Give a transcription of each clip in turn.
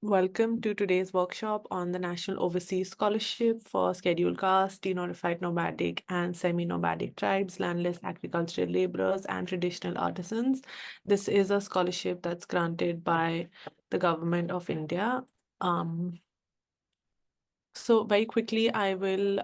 Welcome to today's workshop on the National Overseas Scholarship for Scheduled Caste, Denotified Nomadic and Semi-Nomadic Tribes, Landless Agricultural Laborers, and Traditional Artisans. This is a scholarship that's granted by the Government of India. So very quickly, I will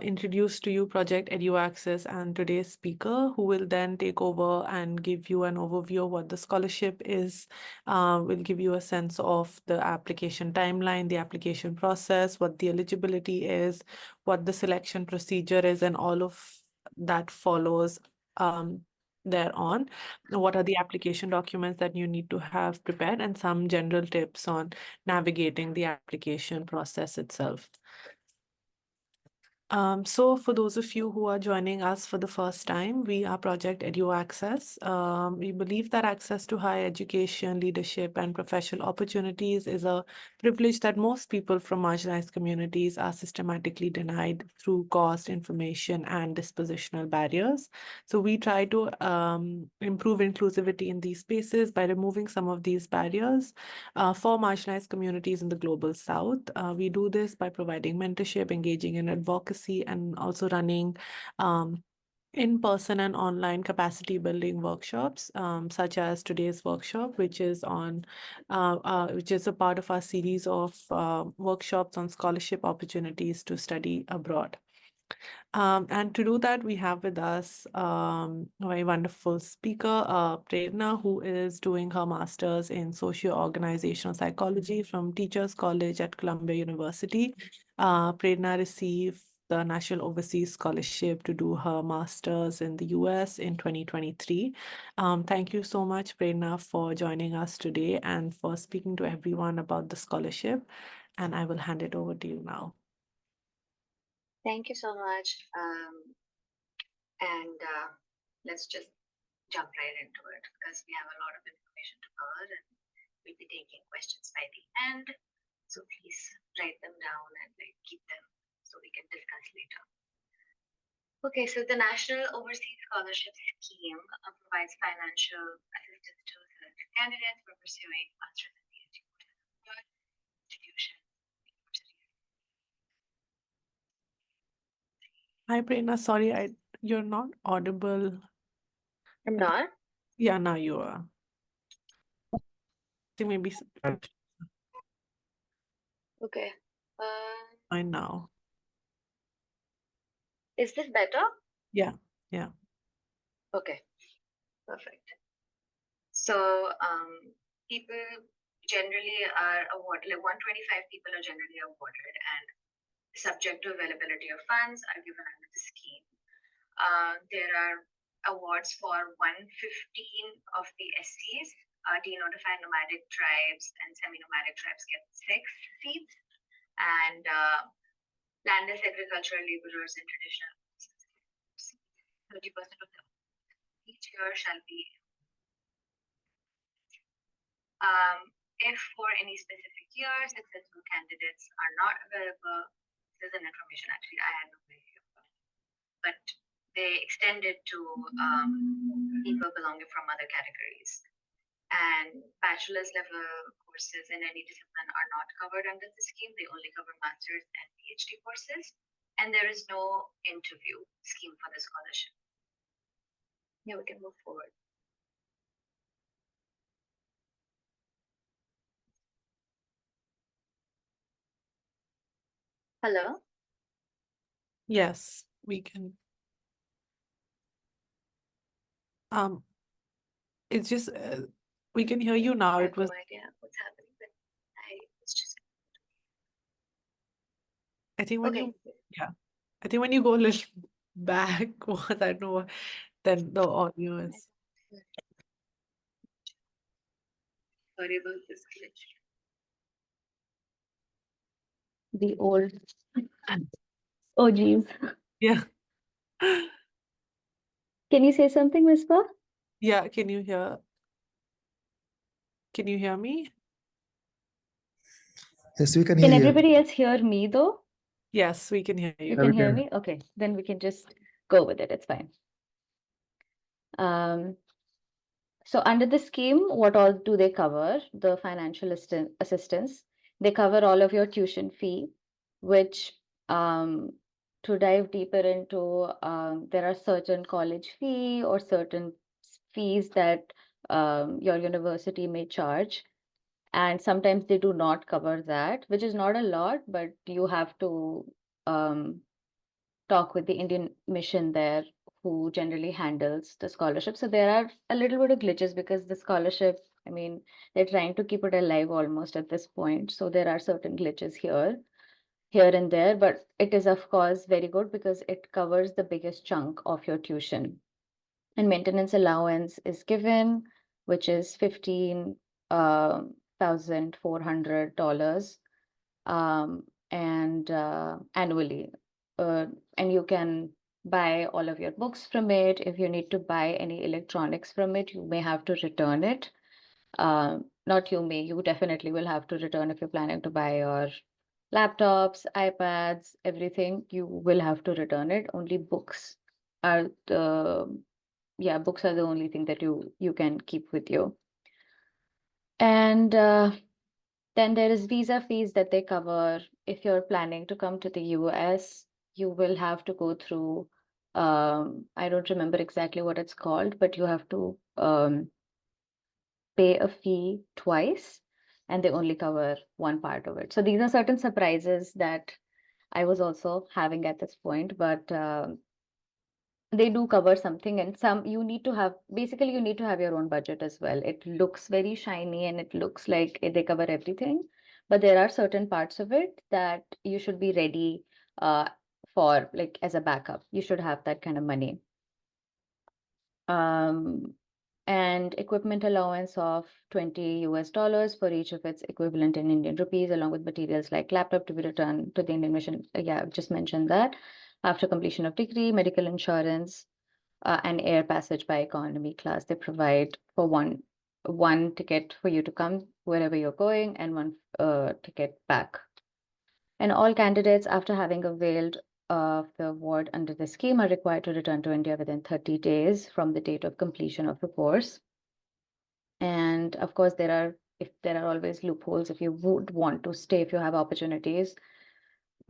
introduce to you Project EduAccess and today's speaker, who will then take over and give you an overview of what the scholarship is, will give you a sense of the application timeline, the application process, what the eligibility is, what the selection procedure is, and all of that follows thereon. What are the application documents that you need to have prepared, and some general tips on navigating the application process itself. So for those of you who are joining us for the first time, we are Project EduAccess. We believe that access to higher education, leadership, and professional opportunities is a privilege that most people from marginalized communities are systematically denied through cost, information, and dispositional barriers. So we try to improve inclusivity in these spaces by removing some of these barriers for marginalized communities in the global south. We do this by providing mentorship, engaging in advocacy, and also running in-person and online capacity building workshops, such as today's workshop, which is a part of our series of workshops on scholarship opportunities to study abroad. And to do that, we have with us a very wonderful speaker, Prerna, who is doing her master's in Socio-Organisational Psychology from Teachers College at Columbia University. Prerna received the National Overseas Scholarship to do her master's in the US in 2023. Thank you so much, Prerna, for joining us today and for speaking to everyone about the scholarship. And I will hand it over to you now. Thank you so much. Let's just jump right into it because we have a lot of information to cover and we'll be taking questions by the end. So please write them down and keep them so we can discuss later. Okay, so the National Overseas Scholarship Scheme provides financial assistance to selected candidates for pursuing master's and PhD courses abroad, institutions, universities. Hi, Prerna. Sorry, you're not audible. I'm not? Yeah, now you are. I think maybe Okay. fine now. Is this better? Yeah. Okay, perfect. So people generally are awarded, like 125 people are generally awarded, and subject to availability of funds are given under the scheme. There are awards for 115 of the SCs. Denotified nomadic tribes and semi-nomadic tribes get 6 seats, and landless agricultural laborers and traditional 30% of them each year shall be. If for any specific year successful candidates are not available, this is an information actually I had no idea about, but they extend it to people belonging from other categories. And bachelor's level courses in any discipline are not covered under the scheme. They only cover master's and PhD courses. And there is no interview scheme for the scholarship. Yeah, we can move forward. Hello? Yes, we can. It's just we can hear you now. I It have was no idea what's happening, but it's just. I think when Okay. I think when you go a little back, I don't know, then the audio is. Sorry about this glitch. The old OGs. Yeah. Can you say something, Whisper? Yeah, can you hear me? Yes, we can Can hear you. everybody else hear me though? Yes, we can hear You you. can we hear can. me? Okay, then we can just go with it. It's fine. So under the scheme, what all do they cover? The financial assistance. They cover all of your tuition fee, which to dive deeper into, there are certain college fee or certain fees that your university may charge. And sometimes they do not cover that, which is not a lot, but you have to talk with the Indian mission there, who generally handles the scholarship. So there are a little bit of glitches because the scholarship, I mean, they're trying to keep it alive almost at this point. So there are certain glitches here and there, but it is of course very good because it covers the biggest chunk of your tuition. And maintenance allowance is given, which is $15,400 and annually. And you can buy all of your books from it. If you need to buy any electronics from it, you may have to return it. Not you may, you definitely will have to return if you're planning to buy your laptops, iPads, everything, you will have to return it. Only books are books are the only thing that you can keep with you. And then there is visa fees that they cover. If you're planning to come to the US, you will have to go through, I don't remember exactly what it's called, but you have to pay a fee twice, and they only cover one part of it. So these are certain surprises that I was also having at this point, but they do cover something, and some you need to have, basically you need to have your own budget as well. It looks very shiny and it looks like they cover everything, but there are certain parts of it that you should be ready for, like as a backup. You should have that kind of money. And equipment allowance of $20 for each of its equivalent in Indian rupees, along with materials like laptop to be returned to the Indian mission. Yeah, I've just mentioned that. After completion of degree, medical insurance, and air passage by economy class. They provide for one ticket for you to come wherever you're going and one ticket back. And all candidates, after having availed of the award under the scheme, are required to return to India within 30 days from the date of completion of the course. And of course, there are always loopholes if you would want to stay, if you have opportunities.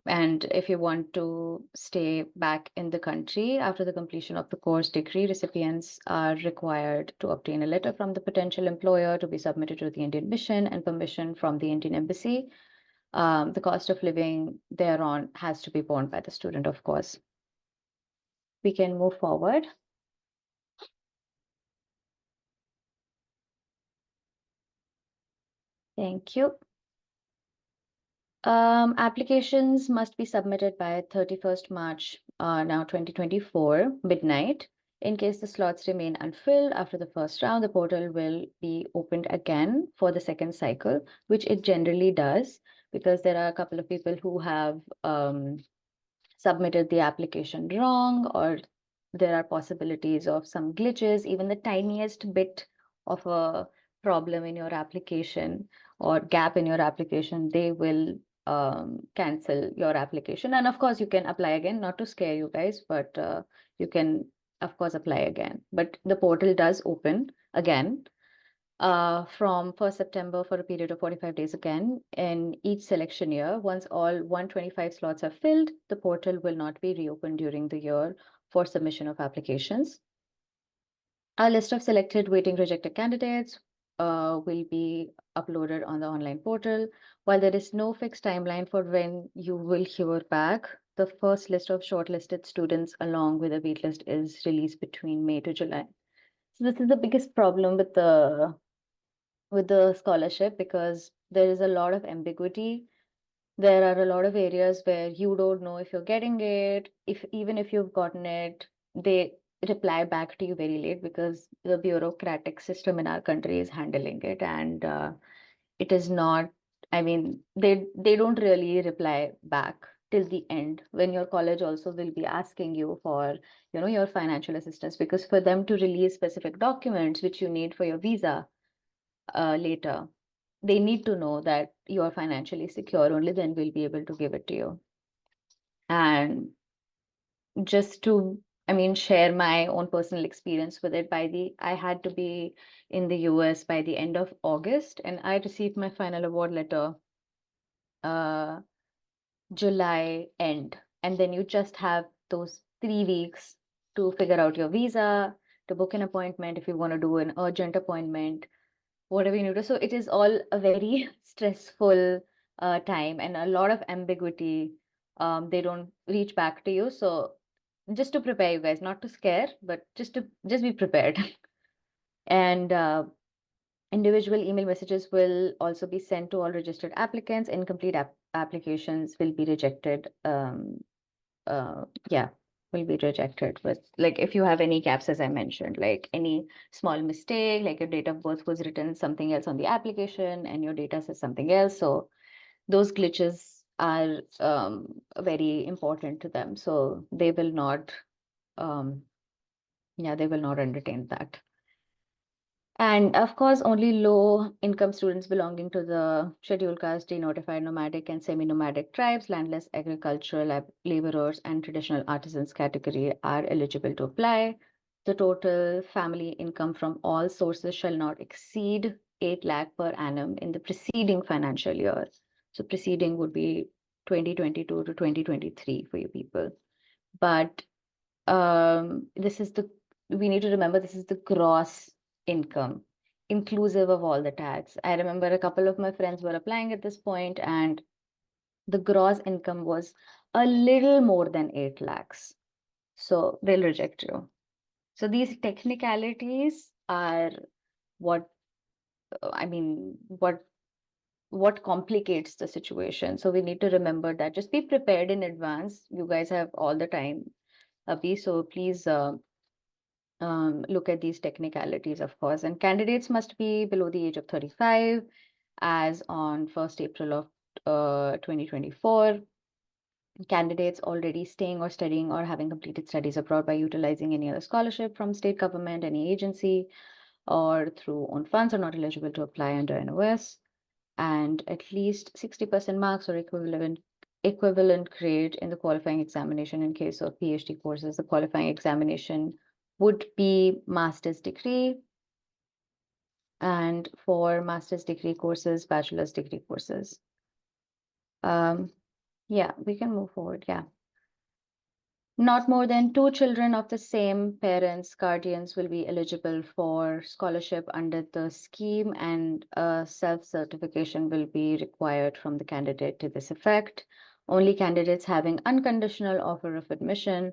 And if you want to stay back in the country after the completion of the course degree, recipients are required to obtain a letter from the potential employer to be submitted to the Indian mission and permission from the Indian embassy. The cost of living thereon has to be borne by the student, of course. We can move forward. Thank you. Applications must be submitted by 31st March, now 2024, midnight. In case the slots remain unfilled after the first round, the portal will be opened again for the second cycle, which it generally does, because there are a couple of people who have submitted the application wrong, or there are possibilities of some glitches, even the tiniest bit of a problem in your application or gap in your application, they will cancel your application. And of course, you can apply again, not to scare you guys, but you can, of course, apply again. But the portal does open again from 1st September for a period of 45 days again in each selection year. Once all 125 slots are filled, the portal will not be reopened during the year for submission of applications. A list of selected waiting rejected candidates will be uploaded on the online portal. While there is no fixed timeline for when you will hear back, the first list of shortlisted students along with a waitlist is released between May to July. So this is the biggest problem with the scholarship, because there is a lot of ambiguity. There are a lot of areas where you don't know if you're getting it. Even if you've gotten it, they reply back to you very late because the bureaucratic system in our country is handling it, and it is not. I mean, they don't really reply back till the end, when your college also will be asking you for your financial assistance, because for them to release specific documents which you need for your visa later, they need to know that you are financially secure. Only then we'll be able to give it to you. And just to, I mean, share my own personal experience with it. I had to be in the US by the end of August, and I received my final award letter July end. And then you just have those 3 weeks to figure out your visa, to book an appointment if you want to do an urgent appointment, whatever you need to. So it is all a very stressful time and a lot of ambiguity. They don't reach back to you. So just to prepare you guys, not to scare, but just be prepared. And individual email messages will also be sent to all registered applicants. Incomplete applications will be rejected. Yeah, will be rejected with, like, if you have any gaps, as I mentioned, like any small mistake, like your date of birth was written something else on the application and your data says something else. So those glitches are very important to them. So they will not, yeah, they will not entertain that. And of course, only low income students belonging to the scheduled caste, denotified nomadic and semi-nomadic tribes, landless agricultural laborers, and traditional artisans category are eligible to apply. The total family income from all sources shall not exceed 8 lakh per annum in the preceding financial year. So preceding would be 2022 to 2023 for you people. But we need to remember this is the gross income, inclusive of all the tax. I remember a couple of my friends were applying at this point, and the gross income was a little more than 8 lakhs. So they'll reject you. So these technicalities are what, I mean, what complicates the situation. So we need to remember that. Just be prepared in advance. You guys have all the time, Abhi. So please look at these technicalities, of course. And candidates must be below the age of 35 as on 1st April of 2024. Candidates already staying or studying or having completed studies abroad by utilizing any other scholarship from state government, any agency, or through own funds are not eligible to apply under NOS. And at least 60% marks or equivalent grade in the qualifying examination. In case of PhD courses, the qualifying examination would be master's degree. And for master's degree courses, bachelor's degree courses. Yeah, we can move forward. Yeah. Not more than 2 children of the same parents, guardians will be eligible for scholarship under the scheme, and a self-certification will be required from the candidate to this effect. Only candidates having unconditional offer of admission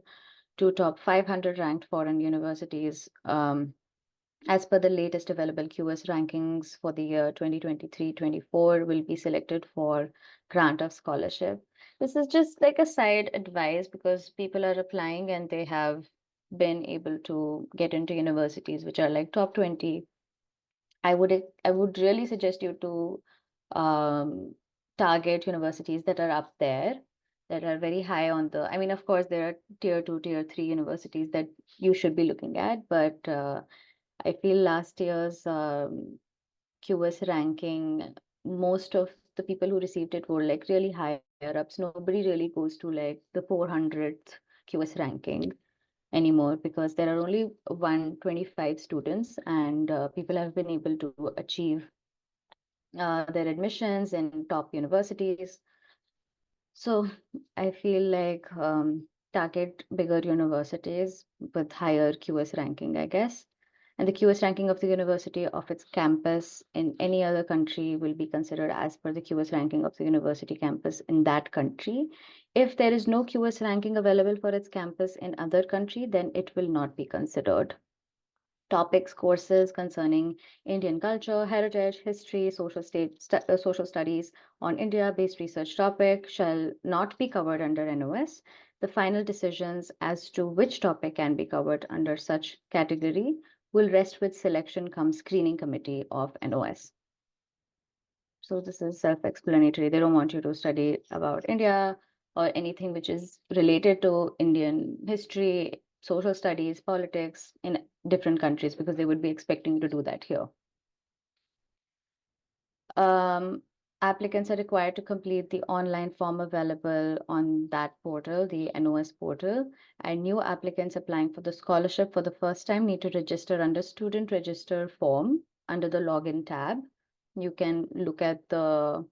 to top 500 ranked foreign universities, as per the latest available QS rankings for the year 2023-24, will be selected for grant of scholarship. This is just like a side advice because people are applying and they have been able to get into universities which are like top 20. I would really suggest you to target universities that are up there, that are very high on the, I mean, of course, there are tier 2, tier 3 universities that you should be looking at, but I feel last year's QS ranking, most of the people who received it were like really higher ups. Nobody really goes to like the 400th QS ranking anymore because there are only 125 students, and people have been able to achieve their admissions in top universities. So I feel like target bigger universities with higher QS ranking, I guess. And the QS ranking of the university of its campus in any other country will be considered as per the QS ranking of the university campus in that country. If there is no QS ranking available for its campus in other country, then it will not be considered. Topics, courses concerning Indian culture, heritage, history, social studies on India-based research topic shall not be covered under NOS. The final decisions as to which topic can be covered under such category will rest with selection cum screening committee of NOS. So this is self-explanatory. They don't want you to study about India or anything which is related to Indian history, social studies, politics in different countries, because they would be expecting you to do that here. applicants are required to complete the online form available on that portal, the NOS portal, and new applicants applying for the scholarship for the first time need to register under student register form under the login tab. You can look at the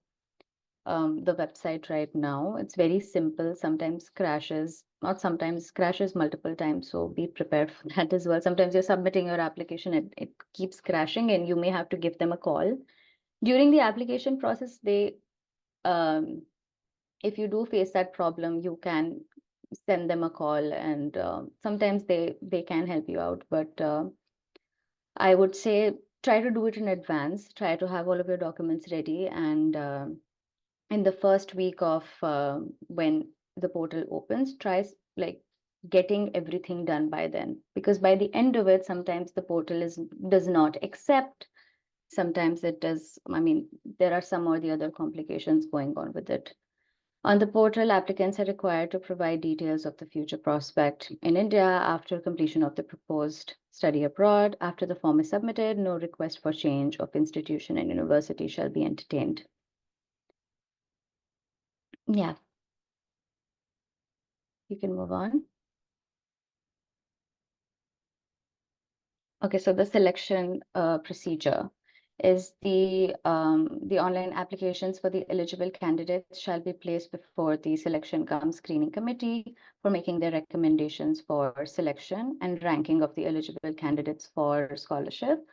website right now. It's very simple. Sometimes crashes, not sometimes, crashes multiple times. So be prepared for that as well. Sometimes you're submitting your application, it keeps crashing, and you may have to give them a call. During the application process, if you do face that problem, you can send them a call, and sometimes they can help you out. But I would say try to do it in advance. Try to have all of your documents ready, and in the first week of when the portal opens, try like getting everything done by then, because by the end of it, sometimes the portal does not accept. Sometimes it does. I mean, there are some or the other complications going on with it. On the portal, applicants are required to provide details of the future prospect in India after completion of the proposed study abroad. After the form is submitted, no request for change of institution and university shall be entertained. Yeah. You can move on. Okay, so the selection procedure is the online applications for the eligible candidates shall be placed before the selection cum screening committee for making their recommendations for selection and ranking of the eligible candidates for scholarship.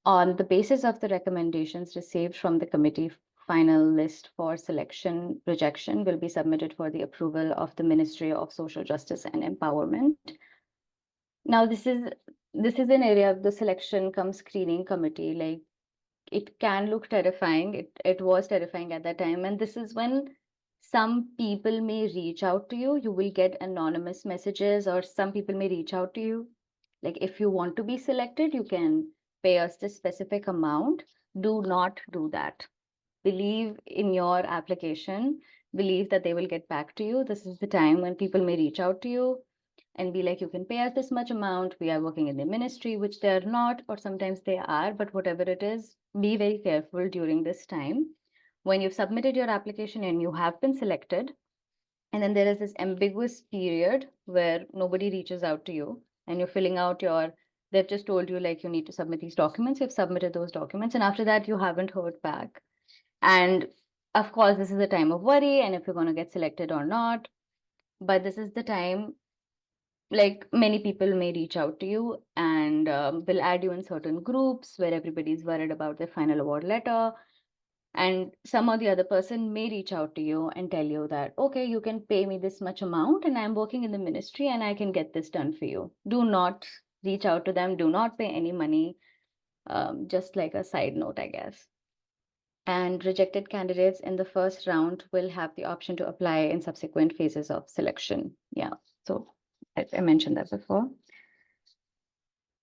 On the basis of the recommendations received from the committee, final list for selection rejection will be submitted for the approval of the Ministry of Social Justice and Empowerment. Now, this is an area of the selection cum screening committee. Like, it can look terrifying. It was terrifying at that time. And this is when some people may reach out to you. You will get anonymous messages, or some people may reach out to you. Like, if you want to be selected, you can pay us this specific amount. Do not do that. Believe in your application. Believe that they will get back to you. This is the time when people may reach out to you and be like, you can pay us this much amount. We are working in the ministry, which they're not, or sometimes they are, but whatever it is, be very careful during this time. When you've submitted your application and you have been selected, and then there is this ambiguous period where nobody reaches out to you and you're filling out they've just told you like you need to submit these documents. You've submitted those documents, and after that, you haven't heard back. And of course, this is a time of worry, and if you're going to get selected or not. But this is the time, like, many people may reach out to you and will add you in certain groups where everybody's worried about their final award letter. And some or the other person may reach out to you and tell you that, okay, you can pay me this much amount and I'm working in the ministry and I can get this done for you. Do not reach out to them. Do not pay any money. Just like a side note, I guess. And rejected candidates in the first round will have the option to apply in subsequent phases of selection. Yeah, so I mentioned that before.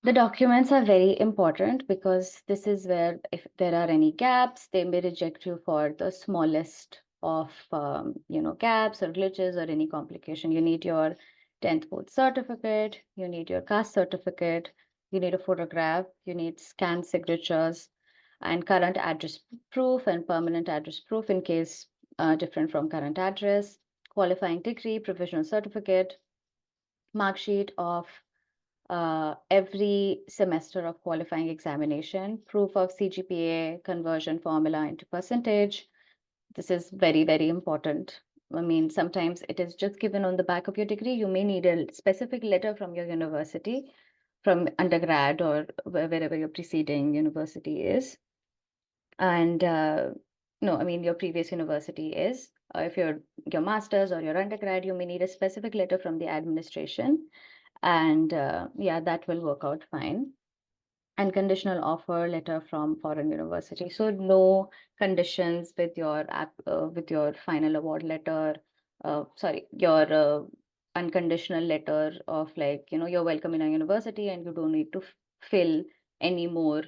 The documents are very important because this is where, if there are any gaps, they may reject you for the smallest of gaps or glitches or any complication. You need your 10th board certificate, you need your caste certificate, you need a photograph, you need scanned signatures, and current address proof and permanent address proof in case different from current address, qualifying degree, provisional certificate, mark sheet of every semester of qualifying examination, proof of CGPA conversion formula into percentage. This is very, very important. I mean, sometimes it is just given on the back of your degree. You may need a specific letter from your university, from undergrad or wherever your preceding university is. And no, I mean, your previous university is. If your master's or your undergrad, you may need a specific letter from the administration. And yeah, that will work out fine. And conditional offer letter from foreign university. So no conditions with your final award letter. Sorry, your unconditional letter of like, you're welcome in our university and you don't need to fill any more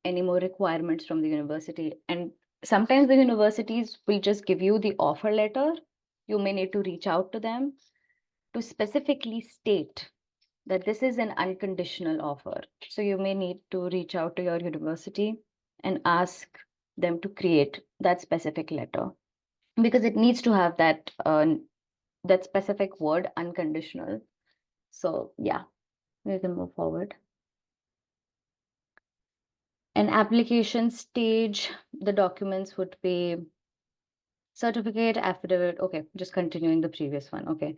requirements from the university. And sometimes the universities will just give you the offer letter. You may need to reach out to them to specifically state that this is an unconditional offer. So you may need to reach out to your university and ask them to create that specific letter, because it needs to have that that specific word, unconditional. So yeah, we can move forward. An application stage, the documents would be certificate, affidavit. Okay, just continuing the previous one. Okay.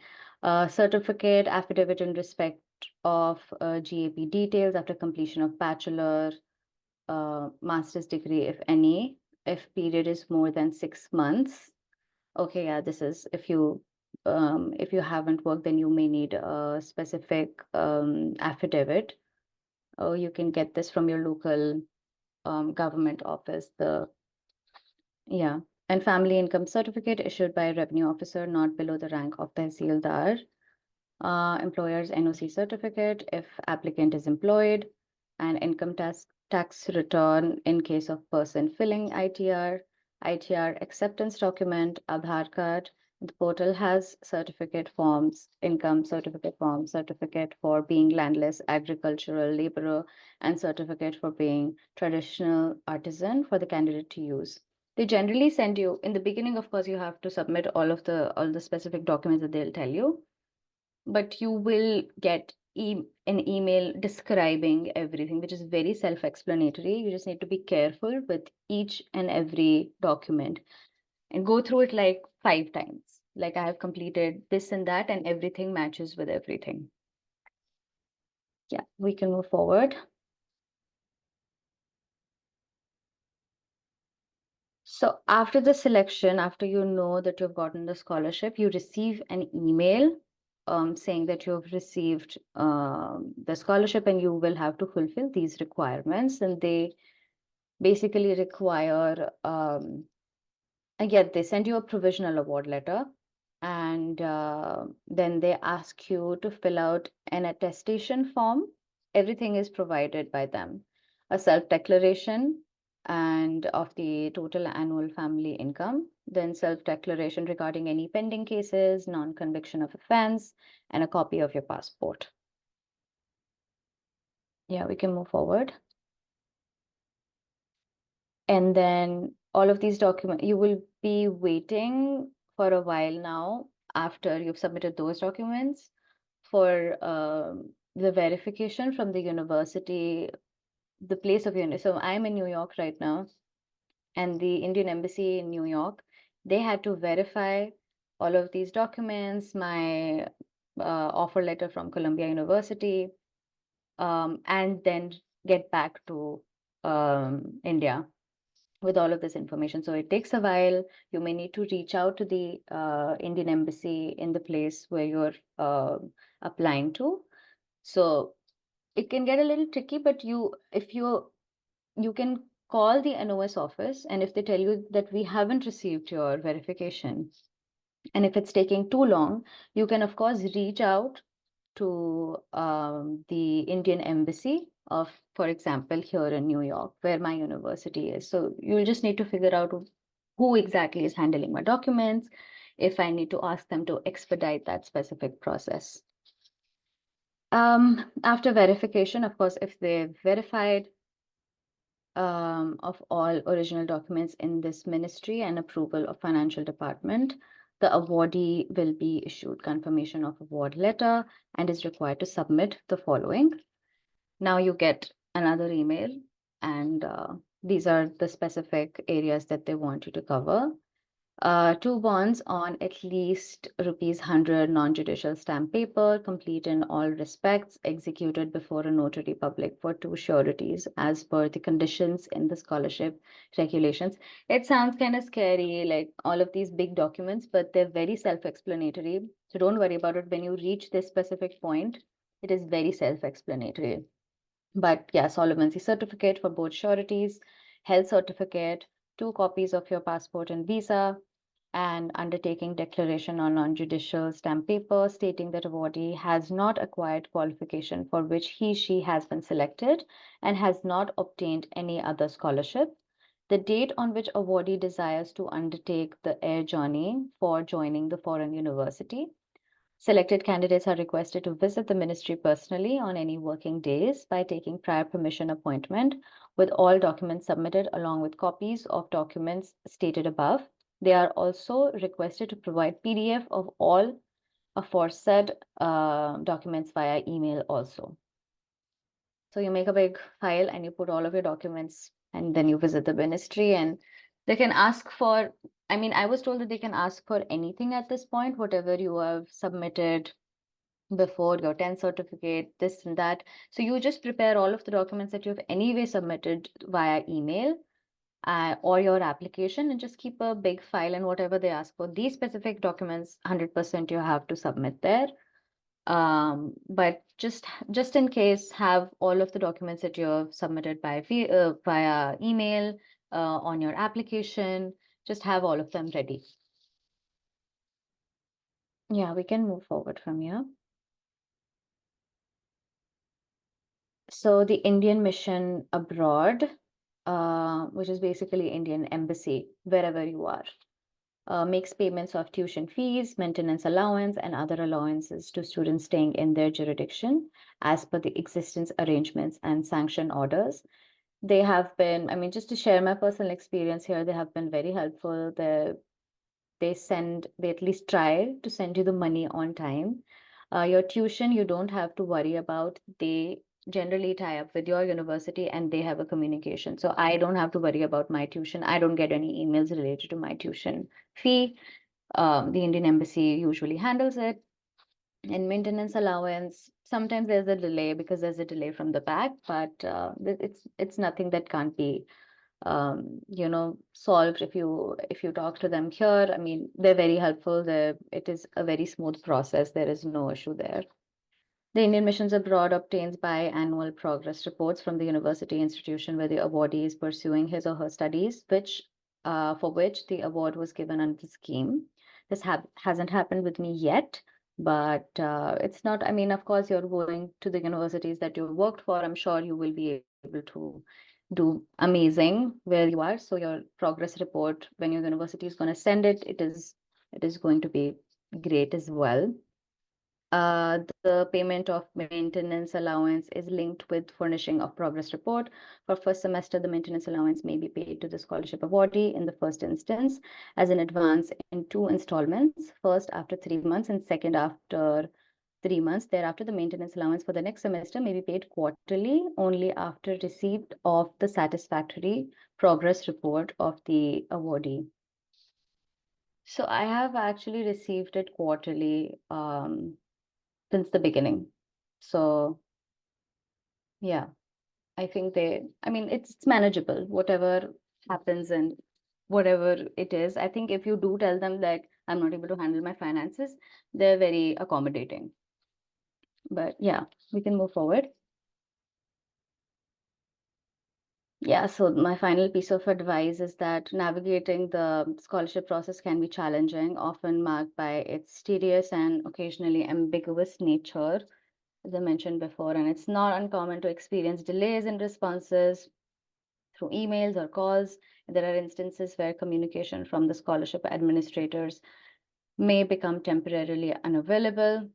Certificate, affidavit in respect of GAP details after completion of bachelor, master's degree, if any, if period is more than 6 months. Okay, yeah, this is if you haven't worked, then you may need a specific affidavit. Or you can get this from your local government office. And family income certificate issued by a revenue officer not below the rank of Tehsildar. Employer's NOC certificate if applicant is employed, and income tax return in case of person filling ITR acceptance document, Aadhaar card. The portal has certificate forms, income certificate forms, certificate for being landless agricultural laborer, and certificate for being traditional artisan for the candidate to use. They generally send you in the beginning. Of course, you have to submit all the specific documents that they'll tell you, but you will get an email describing everything, which is very self-explanatory. You just need to be careful with each and every document and go through it like 5 times. Like, I have completed this and that, and everything matches with everything. Yeah, we can move forward. So after the selection, after you know that you've gotten the scholarship, you receive an email saying that you've received the scholarship and you will have to fulfill these requirements. And they basically require, they send you a provisional award letter, and then they ask you to fill out an attestation form. Everything is provided by them. A self-declaration and of the total annual family income, then self-declaration regarding any pending cases, non-conviction of offense, and a copy of your passport. Yeah, we can move forward. And then all of these documents, you will be waiting for a while now after you've submitted those documents for the verification from the university, the place of university. So I'm in New York right now, and the Indian Embassy in New York, they had to verify all of these documents, my offer letter from Columbia University, and then get back to India with all of this information. So it takes a while. You may need to reach out to the Indian Embassy in the place where you're applying to. So it can get a little tricky, but you can call the NOS office, and if they tell you that we haven't received your verification, and if it's taking too long, you can of course reach out to the Indian Embassy of, for example, here in New York, where my university is. So you'll just need to figure out who exactly is handling my documents, if I need to ask them to expedite that specific process. After verification, of course, if they've verified of all original documents in this ministry and approval of financial department, the awardee will be issued confirmation of award letter and is required to submit the following. Now you get another email, and these are the specific areas that they want you to cover. 2 bonds on at least ₹100 non-judicial stamp paper, complete in all respects, executed before a notary public for 2 sureties as per the conditions in the scholarship regulations. It sounds kind of scary, like all of these big documents, but they're very self-explanatory. So don't worry about it. When you reach this specific point, it is very self-explanatory. But yeah, solvency certificate for both sureties, health certificate, 2 copies of your passport and visa, and undertaking declaration on non-judicial stamp paper stating that awardee has not acquired qualification for which she has been selected and has not obtained any other scholarship. The date on which awardee desires to undertake the air journey for joining the foreign university. Selected candidates are requested to visit the ministry personally on any working days by taking prior permission appointment, with all documents submitted along with copies of documents stated above. They are also requested to provide PDF of all aforesaid documents via email also. So you make a big file and you put all of your documents, and then you visit the ministry, and they can ask for, I mean, I was told that they can ask for anything at this point, whatever you have submitted before, your 10th certificate, this and that. So you just prepare all of the documents that you've anyway submitted via email or your application, and just keep a big file, and whatever they ask for, these specific documents, 100% you have to submit there. But just in case, have all of the documents that you have submitted via email on your application, just have all of them ready. Yeah, we can move forward from here. So the Indian mission abroad, which is basically Indian embassy, wherever you are, makes payments of tuition fees, maintenance allowance, and other allowances to students staying in their jurisdiction as per the existence arrangements and sanction orders. They have been, I mean, just to share my personal experience here, they have been very helpful. They at least try to send you the money on time. Your tuition, you don't have to worry about. They generally tie up with your university and they have a communication. So I don't have to worry about my tuition. I don't get any emails related to my tuition fee. The Indian embassy usually handles it. And maintenance allowance, sometimes there's a delay because there's a delay from the back, but it's nothing that can't be solved if you talk to them here. I mean, they're very helpful. It is a very smooth process. There is no issue there. The Indian missions abroad obtains biannual progress reports from the university institution where the awardee is pursuing his or her studies, for which the award was given under the scheme. This hasn't happened with me yet, but it's not, I mean, of course, you're going to the universities that you've worked for. I'm sure you will be able to do amazing where you are. So your progress report, when your university is going to send it, it is going to be great as well. The payment of maintenance allowance is linked with furnishing of progress report. For first semester, the maintenance allowance may be paid to the scholarship awardee in the first instance as an advance in 2 installments, first after 3 months and second after 3 months. Thereafter, the maintenance allowance for the next semester may be paid quarterly only after receipt of the satisfactory progress report of the awardee. So I have actually received it quarterly since the beginning. So yeah, I think I mean, it's manageable, whatever happens and whatever it is. I think if you do tell them that I'm not able to handle my finances, they're very accommodating. But yeah, we can move forward. Yeah, so my final piece of advice is that navigating the scholarship process can be challenging, often marked by its tedious and occasionally ambiguous nature, as I mentioned before, and it's not uncommon to experience delays in responses through emails or calls. There are instances where communication from the scholarship administrators may become temporarily unavailable,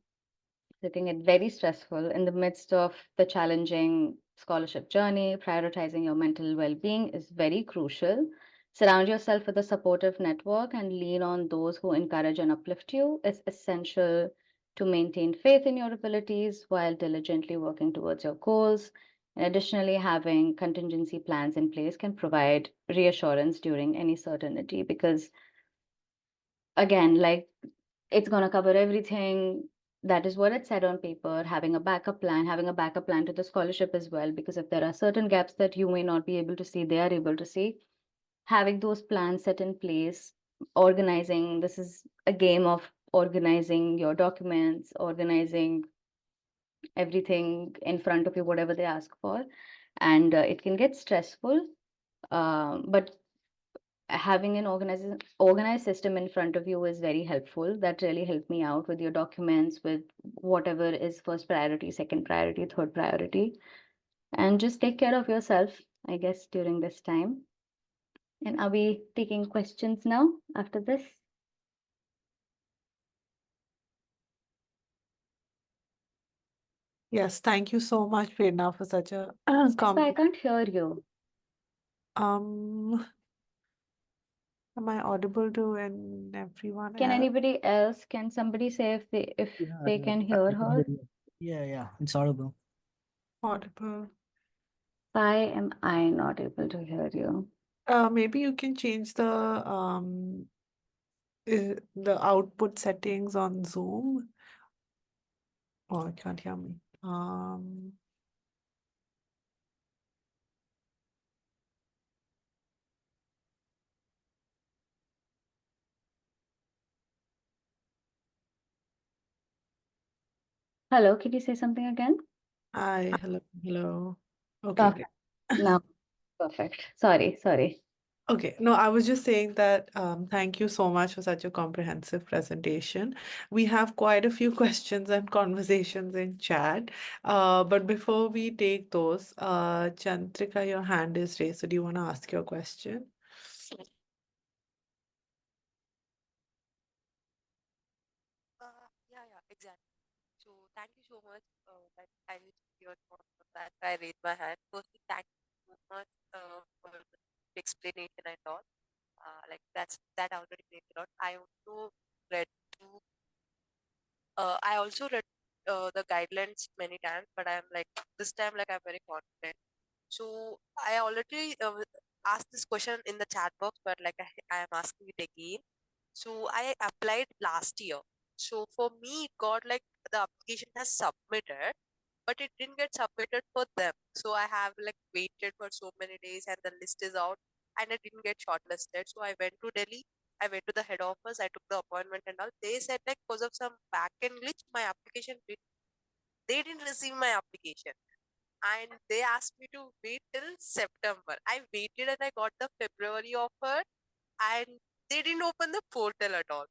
making it very stressful. In the midst of the challenging scholarship journey, prioritizing your mental well-being is very crucial. Surround yourself with a supportive network and lean on those who encourage and uplift you. It's essential to maintain faith in your abilities while diligently working towards your goals. And additionally, having contingency plans in place can provide reassurance during any uncertainty, because again, like, it's going to cover everything. That is what it said on paper. Having a backup plan to the scholarship as well, because if there are certain gaps that you may not be able to see, they are able to see. Having those plans set in place, organizing, this is a game of organizing your documents, organizing everything in front of you, whatever they ask for. And it can get stressful, but having an organized system in front of you is very helpful. That really helped me out with your documents, with whatever is first priority, second priority, third priority. And just take care of yourself, I guess, during this time. And are we taking questions now after this? Yes, thank you so much, Prerna, for such a But I compliment. can't hear you. Um, am I audible to and everyone Can else? anybody else, can somebody say if they can hear I can her? hear you. Yeah, it's audible. Audible. Why am I not able to hear you? Maybe you can change the output settings on Zoom. Oh, I can't hear me. Hello, can you say something again? Hi, hello. Okay, Perfect. Now, perfect. Sorry. Okay, no, I was just saying that thank you so much for such a comprehensive presentation. We have quite a few questions and conversations in chat. But before we take those, Chantrika, your hand is raised. So do you want to ask your question? Yeah, exactly. So thank you so much. That I was your thought on that. I raised my hand. Firstly, thank you so much for the explanation and all. Like that already made a lot. Read through. I also read the guidelines many times, but I'm like this time like I'm very confident. So I already asked this question in the chat box, but like I am asking it again. So I applied last year. So for me, it got like the application has submitted, but it didn't get submitted for them. So I have like waited for so many days, and the list is out, and it didn't get shortlisted. So I went to Delhi. I went to the head office. I took the appointment and all. They said like because of some backend glitch, my application they didn't receive my application, and they asked me to wait till September. I waited and I got the February offer, and they didn't open the portal at all.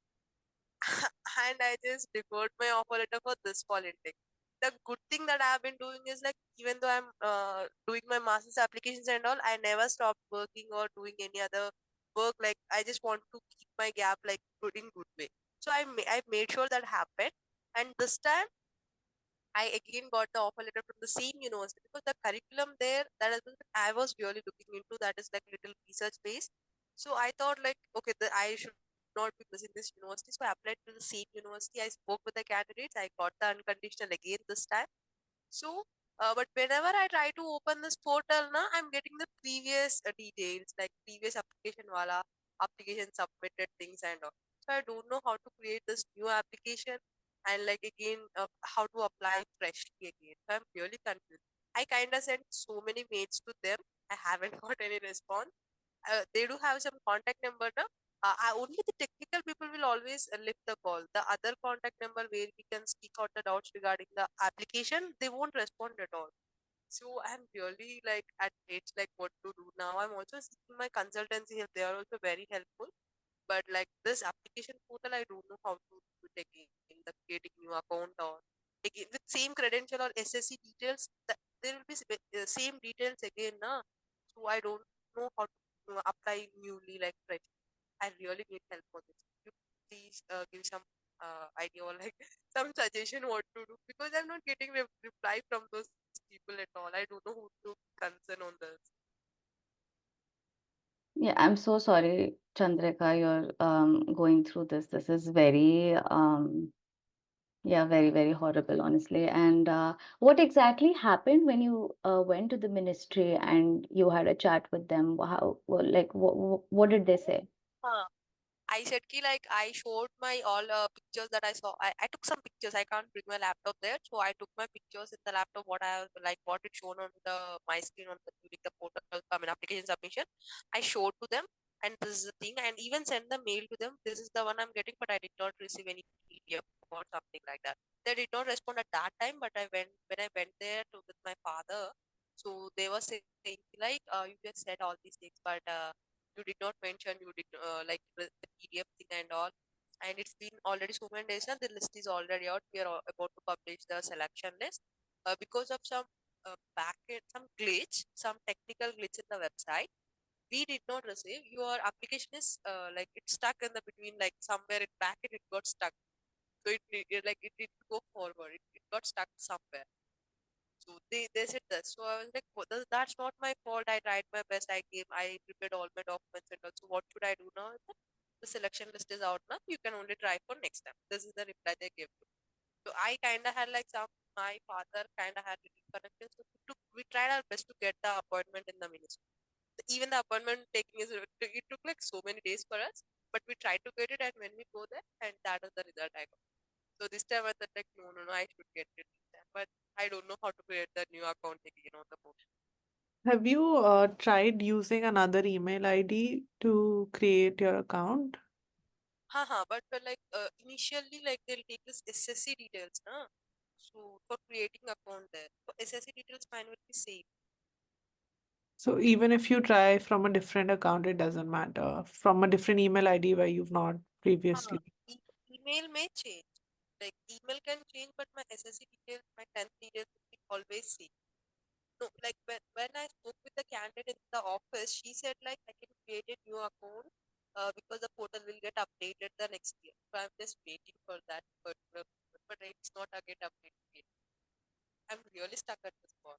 And I just deferred my offer letter for this fall intake. The good thing that I have been doing is like even though I'm doing my master's applications and all, I never stopped working or doing any other work. Like I just want to keep my gap like good in good way. So I made sure that happened, and this time I again got the offer letter from the same university because the curriculum there that is what I was really looking into, that is like little research based. So I thought like okay, I should not be missing this university. So I applied to the same university. I spoke with the candidates. I got the unconditional again this time. So, but whenever I try to open this portal, now I'm getting the previous details, like previous application wala, application submitted things and all. So I don't know how to create this new application and like again how to apply freshly again. So I'm really confused. I kind of sent so many mails to them. I haven't got any response. They do have some contact number now. Only the technical people will always lift the call. The other contact number where we can speak out the doubts regarding the application, they won't respond at all. So I'm really like at age like what to do now. I'm also seeking my consultancy help. They are also very helpful. But like this application portal, I don't know how to do it again. The creating new account or again with same credential or SSC details. There will be same details again, na. So I don't know how to apply newly like fresh. I really need help for this. You please give some idea or like some suggestion what to do because I'm not getting reply from those people at all. I don't know who to concern on this. Yeah, I'm so sorry, Chandrika, you're going through this. This is very yeah, very horrible, honestly. And what exactly happened when you went to the ministry and you had a chat with them? How, well, like, what did they say? I said ki like I showed my all pictures that I saw. I took some pictures. I can't bring my laptop there, so I took my pictures in the laptop. What I like, what it shown on the my screen on the during the portal. I mean application submission. I showed to them, and this is the thing, and even send the mail to them. This is the one I'm getting, but I did not receive any PDF or something like that. They did not respond at that time, but I went when I went there to with my father. So they were saying like you just said all these things, but you did not mention you did like the PDF thing and all. And it's been already so many days and the list is already out. We are about to publish the selection list because of some backend, some glitch, some technical glitch in the website. We did not receive your application is like it's stuck in the between like somewhere in backend it got stuck. So it like it didn't go forward. It got stuck somewhere. So they said that. So I was like, that's not my fault. I tried my best. I prepared all my documents and also what should I do now? I said, the selection list is out now. You can only try for next time. This is the reply they gave me. So I kind of had like my father kind of had little connections. So we tried our best to get the appointment in the ministry. Even the appointment taking it took like so many days for us, but we tried to get it. And when we go there, and that was the result I got. So this time I thought like, no, I should get it this time. But I don't know how to create the new account again on the portal. Have you tried using another email ID to create your account? But like initially, like they'll take this SSC details, na? So for creating account there, so SSC details fine will be same. So even if you try from a different account, it doesn't matter. From a different email ID where you've not previously. Email may change. Like email can change, but my SSC details, my 10th details will be always same. No, like when I spoke with the candidate in the office, she said like I can create a new account because the portal will get updated the next year. So I'm just waiting for that particular, but it's not again updated yet. I'm really stuck at this point.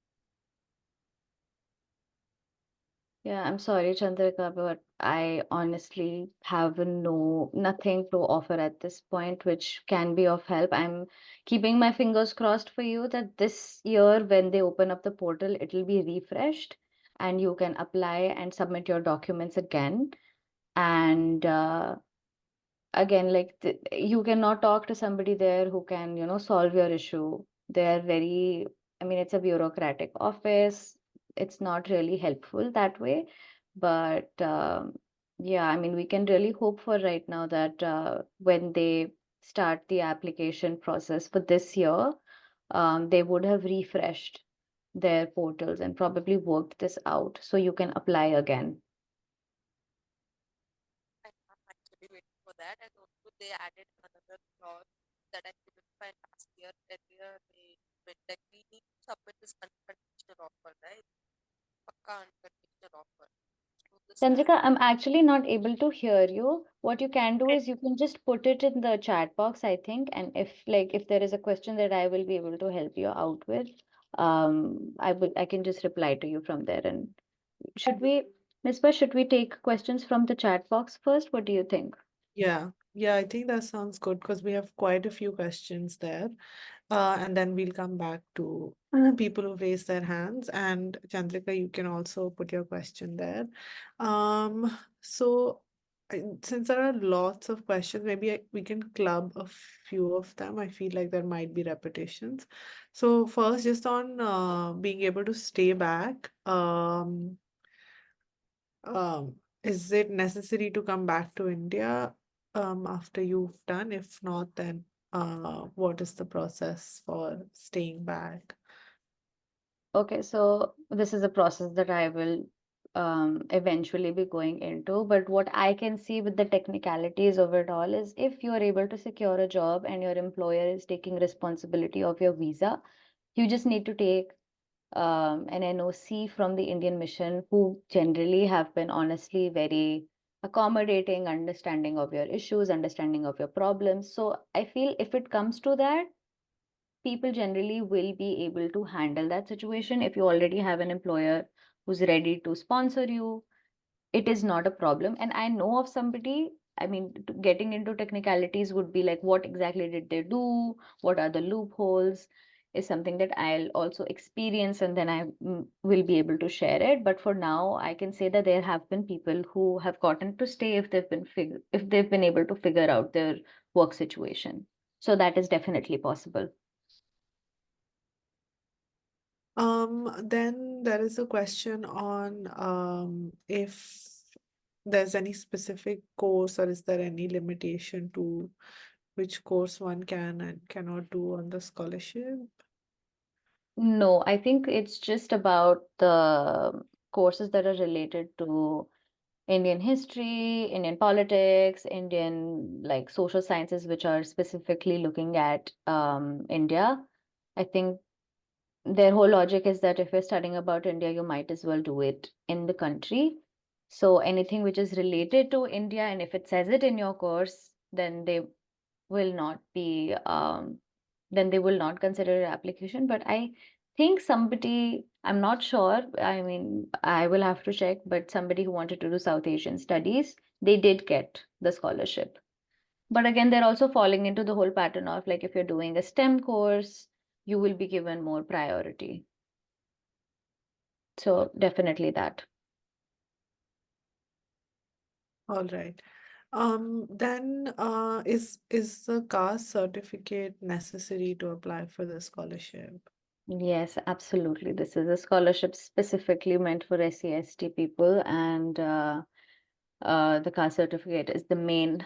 Yeah, I'm sorry, Chandrika, but I honestly have nothing to offer at this point, which can be of help. I'm keeping my fingers crossed for you that this year, when they open up the portal, it'll be refreshed and you can apply and submit your documents again. And again, like you cannot talk to somebody there who can, solve your issue. They're very, I mean, it's a bureaucratic office. It's not really helpful that way. But yeah, I mean, we can really hope for right now that when they start the application process for this year, they would have refreshed their portals and probably worked this out so you can apply again. I'm actually waiting for that. And also they added another clause that I couldn't find last year. Earlier they meant like we need to submit this unconditional offer, right? Pakka unconditional offer. So this time, Chandrika, I'm actually not able to hear you. What you can do is you can just put it in the chat box, I think, and if there is a question that I will be able to help you out with, I can just reply to you from there. And should we, Misbah, should we take questions from the chat box first? What do you think? Yeah, I think that sounds good because we have quite a few questions there. And then we'll come back to people who raise their hands. And Chandrika, you can also put your question there. So since there are lots of questions, maybe we can club a few of them. I feel like there might be repetitions. So first, just on being able to stay back. Is it necessary to come back to India after you've done? If not, then what is the process for staying back? Okay, so this is a process that I will eventually be going into. But what I can see with the technicalities of it all is if you are able to secure a job and your employer is taking responsibility of your visa, you just need to take an NOC from the Indian mission, who generally have been honestly very accommodating, understanding of your issues, understanding of your problems. So I feel if it comes to that, people generally will be able to handle that situation. If you already have an employer who's ready to sponsor you, it is not a problem. And I know of somebody, I mean, getting into technicalities would be like, what exactly did they do? What are the loopholes? Is something that I'll also experience and then I will be able to share it. But for now, I can say that there have been people who have gotten to stay if if they've been able to figure out their work situation. So that is definitely possible. Then there is a question on if there's any specific course or is there any limitation to which course one can and cannot do on the scholarship? No, I think it's just about the courses that are related to Indian history, Indian politics, Indian like social sciences, which are specifically looking at India. I think their whole logic is that if you're studying about India, you might as well do it in the country. So anything which is related to India, and if it says it in your course, then they will not be then they will not consider your application. But I think somebody, I'm not sure, I mean, I will have to check, but somebody who wanted to do South Asian studies, they did get the scholarship. But again, they're also falling into the whole pattern of like if you're doing a STEM course, you will be given more priority. So definitely that. All right. Then is the caste certificate necessary to apply for the scholarship? Yes, absolutely. This is a scholarship specifically meant for SC/ST people, and the caste certificate is the main,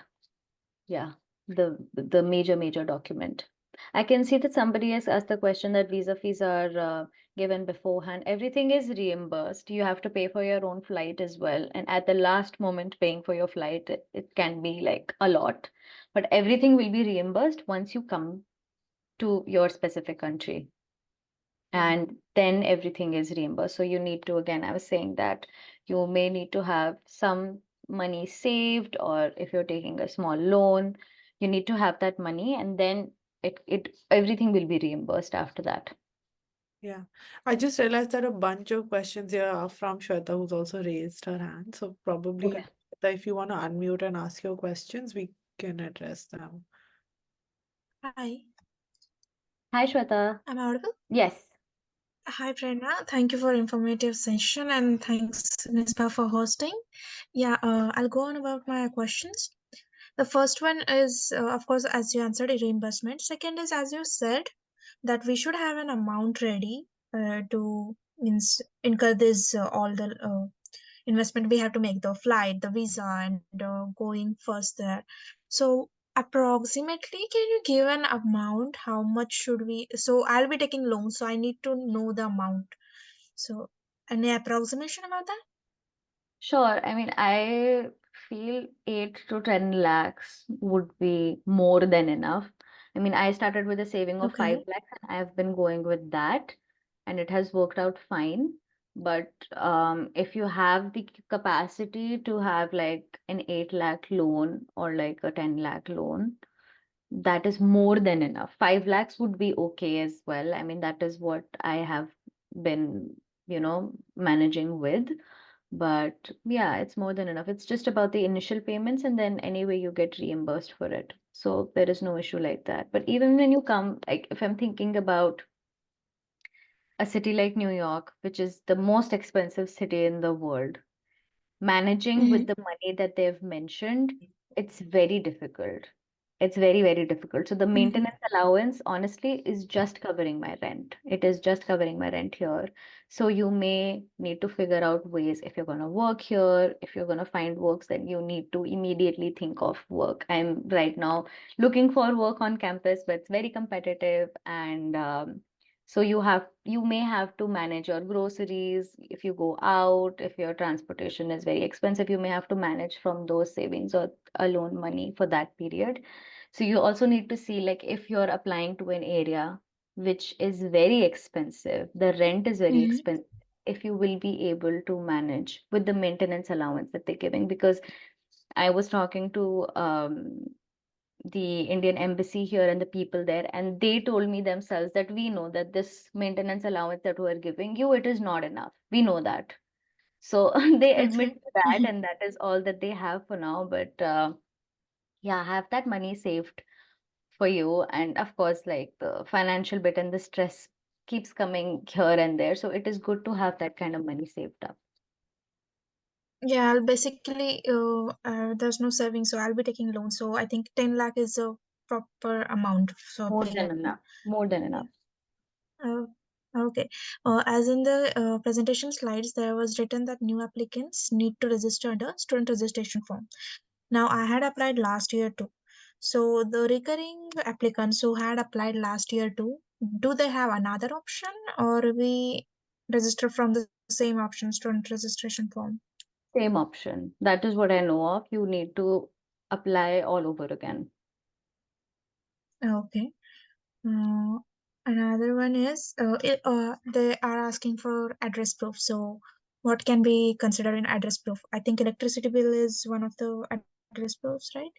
yeah, the major document. I can see that somebody has asked the question that visa fees are given beforehand. Everything is reimbursed. You have to pay for your own flight as well. And at the last moment, paying for your flight, it can be like a lot. But everything will be reimbursed once you come to your specific country. And then everything is reimbursed. So you need to, again, I was saying that you may need to have some money saved, or if you're taking a small loan, you need to have that money, and then it everything will be reimbursed after that. Yeah, I just realized that a bunch of questions here are from Shweta, who's also raised her hand. So probably, Okay. Shweta, if you want to unmute and ask your questions, we can address them. Hi, Hi, Shweta. am I audible? Yes. Hi, Prerna. Thank you for informative session and thanks, Nispa, for hosting. Yeah, I'll go on about my questions. The first one is, of course, as you answered, reimbursement. Second is, as you said, that we should have an amount ready to means incur this all the investment we have to make, the flight, the visa, and going first there. So approximately, can you give an amount? How much should we? So I'll be taking loans, so I need to know the amount. So any approximation about that? Sure. I mean, I feel 8 to 10 lakhs would be more than enough. I mean, I started with a saving of 5 Okay. lakhs and I've been going with that, and it has worked out fine. But if you have the capacity to have like an 8 lakh loan or like a 10 lakh loan, that is more than enough. 5 lakhs would be okay as well. I mean, that is what I have been, managing with. But yeah, it's more than enough. It's just about the initial payments, and then anyway, you get reimbursed for it. So there is no issue like that. But even when you come, like if I'm thinking about a city like New York, which is the most expensive city in the world, managing with Mm-hmm. the money that they've mentioned, it's very difficult. It's very, very difficult. So the Mm-hmm. maintenance allowance, honestly, is just covering my rent. It is just covering my rent here. So you may need to figure out ways if you're going to work here, if you're going to find works, then you need to immediately think of work. I'm right now looking for work on campus, but it's very competitive, and so you may have to manage your groceries if you go out, if your transportation is very expensive, you may have to manage from those savings or a loan money for that period. So you also need to see like if you're applying to an area which is very expensive, the rent is very Mm-hmm. expensive, if you will be able to manage with the maintenance allowance that they're giving. Because I was talking to the Indian embassy here and the people there, and they told me themselves that we know that this maintenance allowance that we're giving you, it is not enough. We know that. So they admit Okay. to that, and that is all that they have for now. But yeah, have that money saved for you. And of course, like the financial bit and the stress keeps coming here and there. So it is good to have that kind of money saved up. Yeah, I'll basically, there's no savings, so I'll be taking loans. So I think 10 lakh is a proper amount for More paying than it. enough. More than Yeah. enough. Uh, okay. As in the presentation slides, there was written that new applicants need to register under student registration form. Now, I had applied last year too. So the recurring applicants who had applied last year too, do they have another option, or we register from the same option, student registration form? Same option. That is what I know of. You need to apply all over again. Okay. Uh, Another one is they are asking for address proof. So, what can be considered an address proof? I think electricity bill is one of the address proofs, right?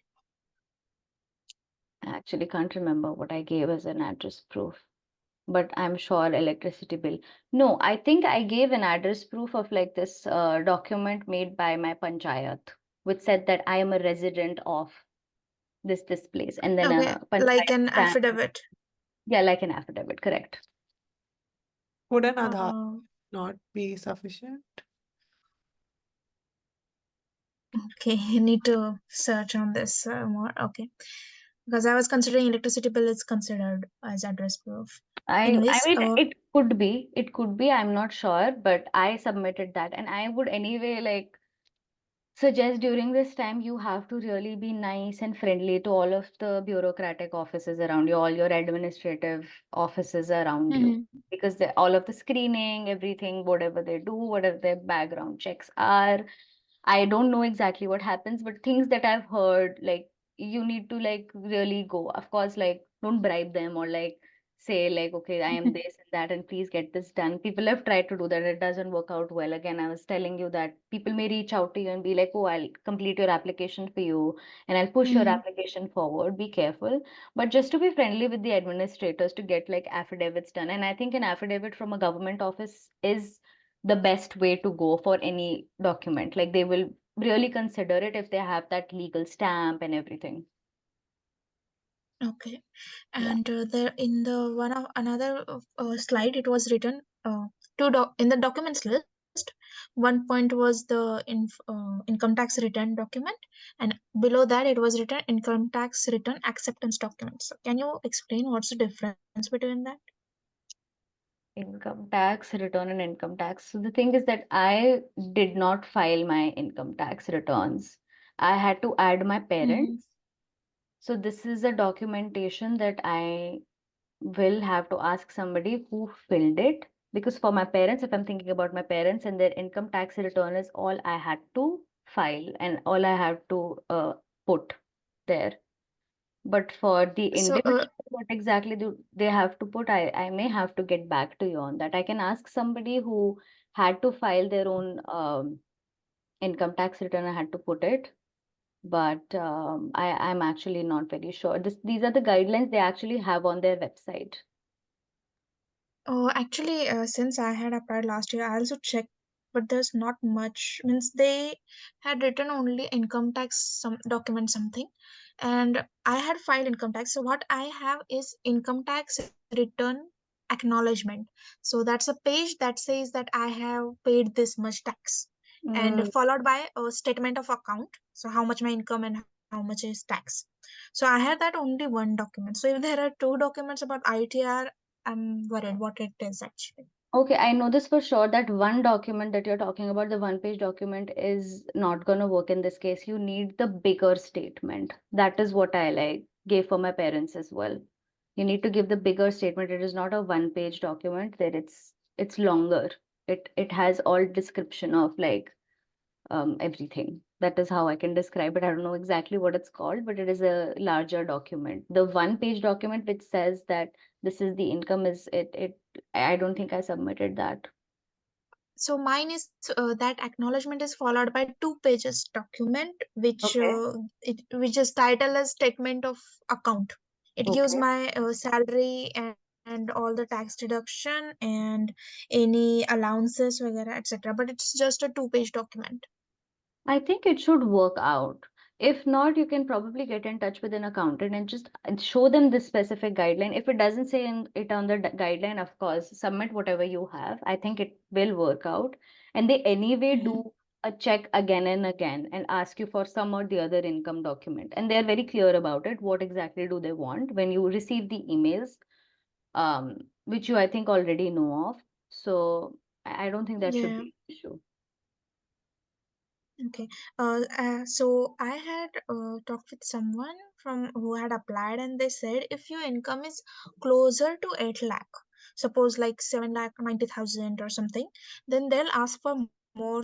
I actually can't remember what I gave as an address proof. but I'm sure electricity bill. No, I think I gave an address proof of like this document made by my panchayat, which said that I am a resident of this place, and then Okay, a like panchayat an stamp. affidavit. Yeah, like an affidavit, correct. Would an Aadhaar Uh, not be sufficient? okay, you need to search on this more. Okay, because I was considering electricity bill is considered as address proof. I Anyways, mean, it could be, I'm not sure, but I submitted that, and I would anyway like suggest during this time you have to really be nice and friendly to all of the bureaucratic offices around you, all your administrative offices around you, mhm. because all of the screening, everything, whatever they do, whatever their background checks are, I don't know exactly what happens, but things that I've heard, like you need to like really go. Of course, like don't bribe them or like say like, okay, I am this and that, and please get this done. People have tried to do that. It doesn't work out well. Again, I was telling you that people may reach out to you and be like, oh, I'll complete your application for you and I'll push your Mhm. application forward. Be careful. But just to be friendly with the administrators to get like affidavits done. And I think an affidavit from a government office is the best way to go for any document. Like they will really consider it if they have that legal stamp and everything. Okay, Yeah. and there in the one of another slide, it was written in the documents list. One point was the income tax return document, and below that it was written income tax return acceptance document. So can you explain what's the difference between that? Income tax return and income tax. So the thing is that I did not file my income tax returns. I had to add my Mhm. parents. So this is a documentation that I will have to ask somebody who filled it. Because for my parents, if I'm thinking about my parents and their income tax return is all I had to file and all I have to put there. But for the So individual, what exactly do they have to put? I may have to get back to you on that. I can ask somebody who had to file their own income tax return. I had to put it, but I'm actually not very sure. These are the guidelines they actually have on their website. Oh, actually, since I had applied last year, I also checked, but there's not much. Means they had written only income tax some document something, and I had filed income tax. So what I have is income tax return acknowledgement. So that's a page that says that I have paid this much tax, and Mm, followed by a statement of account. So how much my income and how much is tax. So I had that only one document. So if there are two documents about ITR, I'm worried what it is actually. Okay, I know this for sure that one document that you're talking about, the one-page document, is not going to work in this case. You need the bigger statement. That is what I like gave for my parents as well. You need to give the bigger statement. It is not a one-page document, that it's longer. It has all description of like everything. That is how I can describe it. I don't know exactly what it's called, but it is a larger document. The one-page document which says that this is the income is it. I don't think I submitted that. So mine is that acknowledgement is followed by 2 pages document, Okay. which is titled as statement of account. It gives Okay. my salary and all the tax deduction and any allowances, etc. But it's just a 2 page document. I think it should work out. If not, you can probably get in touch with an accountant and just show them this specific guideline. If it doesn't say it on the guideline, of course, submit whatever you have. I think it will work out. And they anyway Mhm. do a check again and again and ask you for some or the other income document. And they're very clear about it. What exactly do they want when you receive the emails, which you, I think, already know of. So I don't think that should Yeah. be an issue. Okay. So I had talked with someone from who had applied, and they said if your income is closer to 8 lakh, suppose like 7,90,000 or something, then they'll ask for more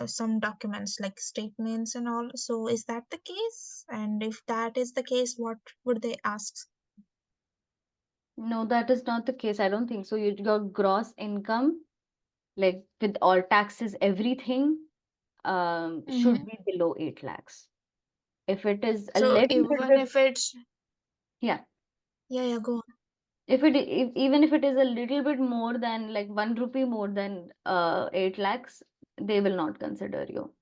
some documents like statements and all. So is that the case? And if that is the case, what would they ask? No, that is not the case. I don't think so. Your gross income, like with all taxes, everything, should Mm-hmm. be below 8 lakhs. If it is a So little bit, even if it's yeah. yeah, go on. Even if it is a little bit more than like 1 rupee more than 8 lakhs, they will not consider you.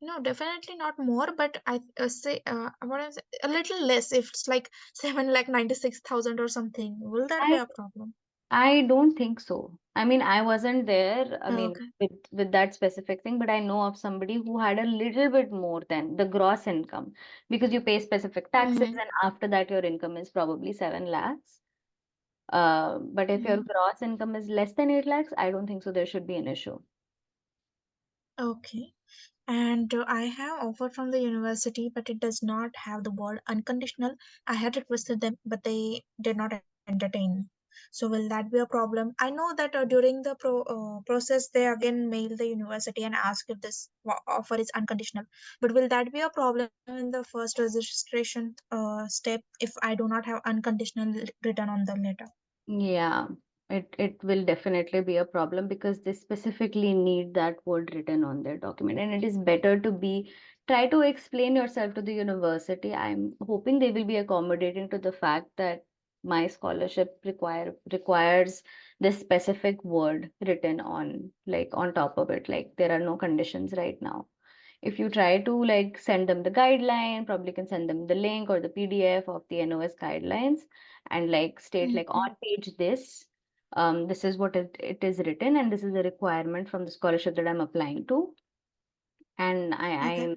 No, definitely not more, but I say what is a little less. If it's like 7,96,000 or something, will that be I a problem? I don't think so. I mean, I wasn't there, I mean, Okay. with that specific thing, but I know of somebody who had a little bit more than the gross income, because you pay specific taxes Mm-hmm. and after that your income is probably 7 lakhs. But if your Mm-hmm. gross income is less than 8 lakhs, I don't think so there should be an issue. Okay. And I have offered from the university, but it does not have the word unconditional. I had requested them, but they did not entertain. So will that be a problem? I know that during the process, they again mail the university and ask if this offer is unconditional. But will that be a problem in the first registration step if I do not have unconditional written on the letter? Yeah, it will definitely be a problem because they specifically need that word written on their document, and it is better to try to explain yourself to the university. I'm hoping they will be accommodating to the fact that my scholarship requires this specific word written on, like, on top of it. Like, there are no conditions right now. If you try to like send them the guideline, probably can send them the link or the PDF of the NOS guidelines and like state like Mhm. on page this, this is what it is written and this is a requirement from the scholarship that I'm applying to. And Okay.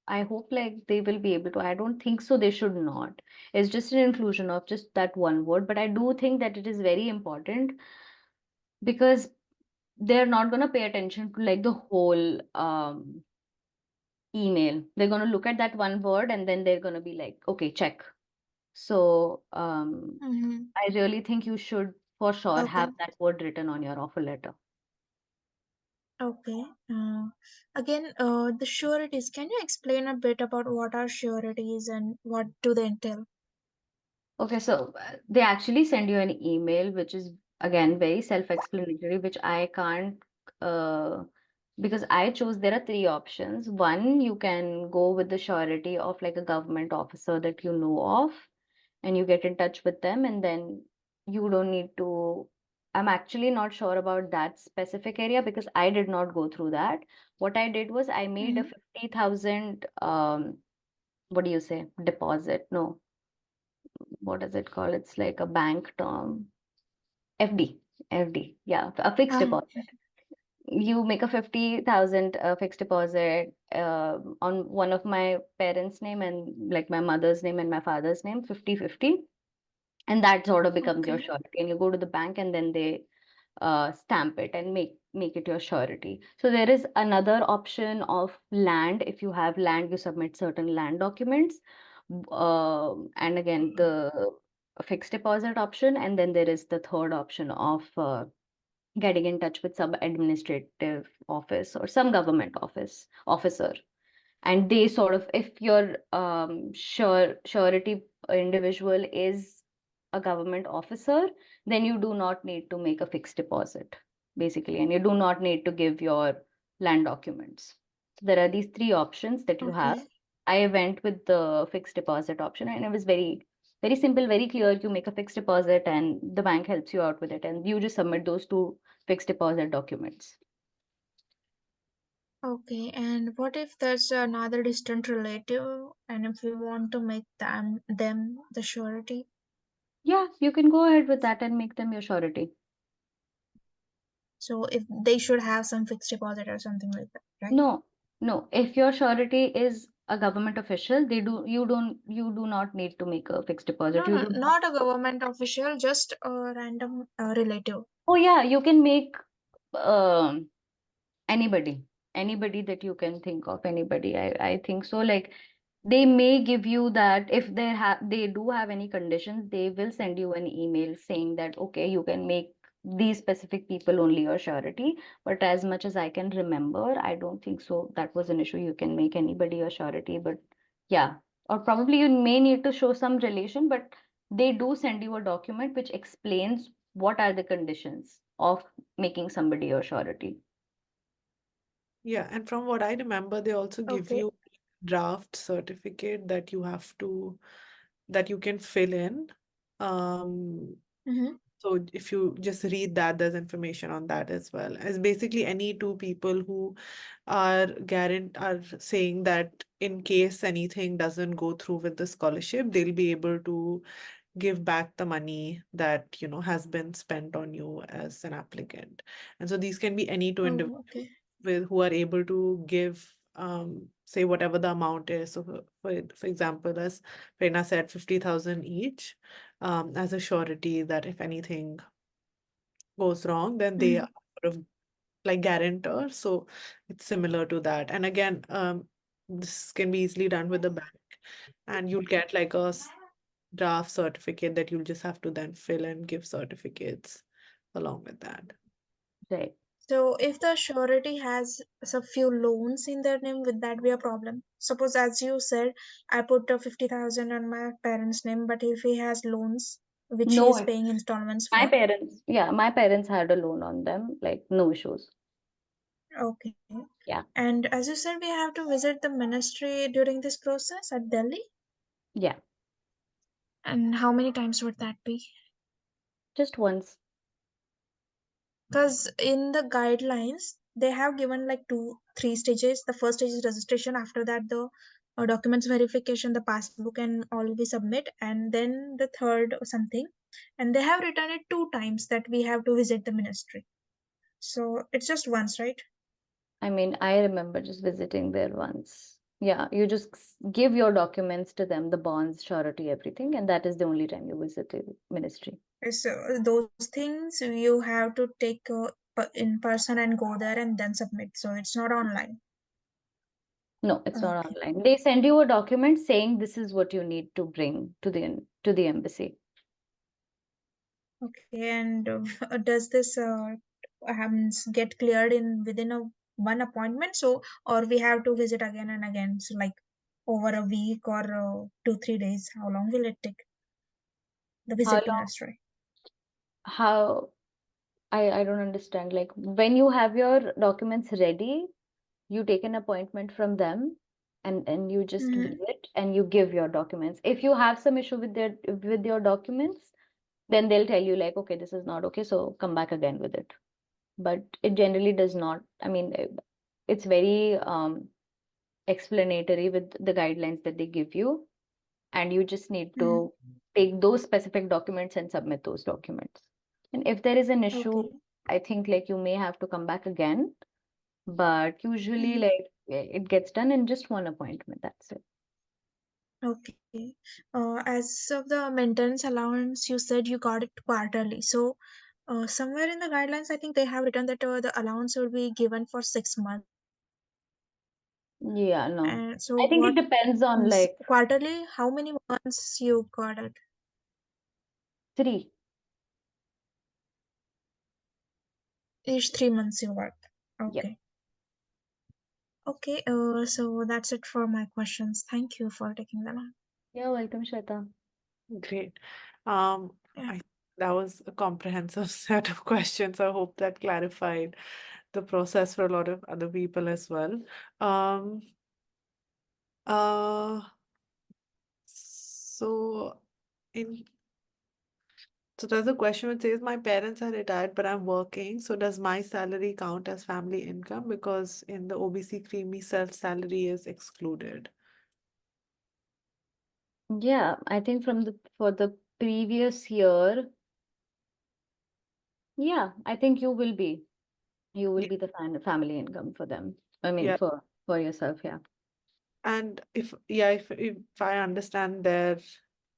I hope like they will be able to. I don't think so they should not. It's just an inclusion of just that one word, but I do think that it is very important because they're not going to pay attention to like the whole email. They're going to look at that one word and then they're going to be like, okay, check. So Mm-hmm. I really think you should for sure Okay. have that word written on your offer letter. Okay. Again, the sureties. Can you explain a bit about what are sureties and what do they entail? Okay, so they actually send you an email, which is again very self-explanatory, which I can't, uh, because I chose, there are three options. One, you can go with the surety of like a government officer that you know of, and you get in touch with them, and then you don't need to. I'm actually not sure about that specific area because I did not go through that. What I did was I made a Mm-hmm. 50,000, what do you say, deposit? No, what is it called? It's like a bank term. FD. FD. Yeah, a fixed deposit. You make a 50,000 fixed deposit on one of my parents' name and like my mother's name and my father's name, 50-50. And that sort of becomes your Okay. surety. And you go to the bank and then they stamp it and make it your surety. So there is another option of land. If you have land, you submit certain land documents. And again, the fixed deposit option. And then there is the third option of getting in touch with some administrative office or some government officer, and they sort of, if your surety individual is a government officer, then you do not need to make a fixed deposit basically, and you do not need to give your land documents. So there are these three options that you have. Okay. I went with the fixed deposit option and it was very simple, very clear. You make a fixed deposit and the bank helps you out with it, and you just submit those two fixed deposit documents. Okay. And what if there's another distant relative and if we want to make them the surety? Yeah, you can go ahead with that and make them your surety. So if they should have some fixed deposit or something like that, right? No, no. If your surety is a government official, you do not need to make a fixed deposit. No, You no, do not. not a government official, just a random relative. Oh yeah, you can make um anybody, anybody that you can think of, anybody. I think so. Like they may give you that if they do have any conditions, they will send you an email saying that okay, you can make these specific people only your surety. But as much as I can remember, I don't think so that was an issue. You can make anybody your surety, but yeah, or probably you may need to show some relation, but they do send you a document which explains what are the conditions of making somebody your surety. Yeah, and from what I remember, they also give Okay. you draft certificate that you have to that you can fill in. Mm-hmm. So if you just read that, there's information on that as well. As basically any two people who are saying that in case anything doesn't go through with the scholarship, they'll be able to give back the money that, has been spent on you as an applicant. And so these can be any two individuals Oh, okay. who are able to give, say whatever the amount is. So for example, as Prerna said, 50,000 each, as a surety that if anything goes wrong, then they Mm-hmm. are sort of like guarantor. So it's similar to that. And again, this can be easily done with the bank, and you'll get like a draft certificate that you'll just have to then fill and give certificates along with that. Right. So if the surety has a few loans in their name, would that be a problem? Suppose, as you said, I put 50,000 on my parents' name, but if he has loans which he No, is paying installments my for, parents had a loan on them, like no issues. okay. Yeah. And as you said, we have to visit the ministry during this process at Delhi. Yeah. And how many times would that be? Just once. Because in the guidelines, they have given like two, three stages. The first stage is registration. After that, the documents verification, the passbook, and all we submit. And then the third or something. And they have written it two times that we have to visit the ministry. So it's just once, right? I mean, I remember just visiting there once. Yeah, you just give your documents to them, the bonds, surety, everything, and that is the only time you visit the ministry. So those things you have to take in person and go there and then submit. So it's not online. No, it's not Okay. online. They send you a document saying this is what you need to bring to the embassy. Okay. And does this get cleared in within one appointment? So, or we have to visit again and again. So, like over a week or 2, 3 days. How long will it take the How visit to long? ministry? How? I don't understand. Like when you have your documents ready, you take an appointment from them and you just Mm-hmm. visit and you give your documents. If you have some issue with your documents, then they'll tell you like, okay, this is not okay, so come back again with it. But it generally does not. I mean, it's very explanatory with the guidelines that they give you, and you just need Mm-hmm. to take those specific documents and submit those documents. And if there is an issue, Okay. I think like you may have to come back again, but usually Mm-hmm. like it gets done in just one appointment. That's it. Okay. As of the maintenance allowance, you said you got it quarterly. So, somewhere in the guidelines, I think they have written that the allowance will be given for 6 months. Yeah, no. And so, I think it what depends on like quarterly? How many months you got it? 3. Each 3 months you got. Yep. Okay. Okay. So that's it for my questions. Thank you for taking them on. You're welcome, Shweta. Great. Yeah. That was a comprehensive set of questions. I hope that clarified the process for a lot of other people as well. Um, uh, so in so there's a question which says my parents are retired, but I'm working. So does my salary count as family income? Because in the OBC creamy salary is excluded. Yeah, I think for the previous year, yeah, I think you will be Yeah. the family income for them. I mean Yeah. for yourself, yeah. And if I understand their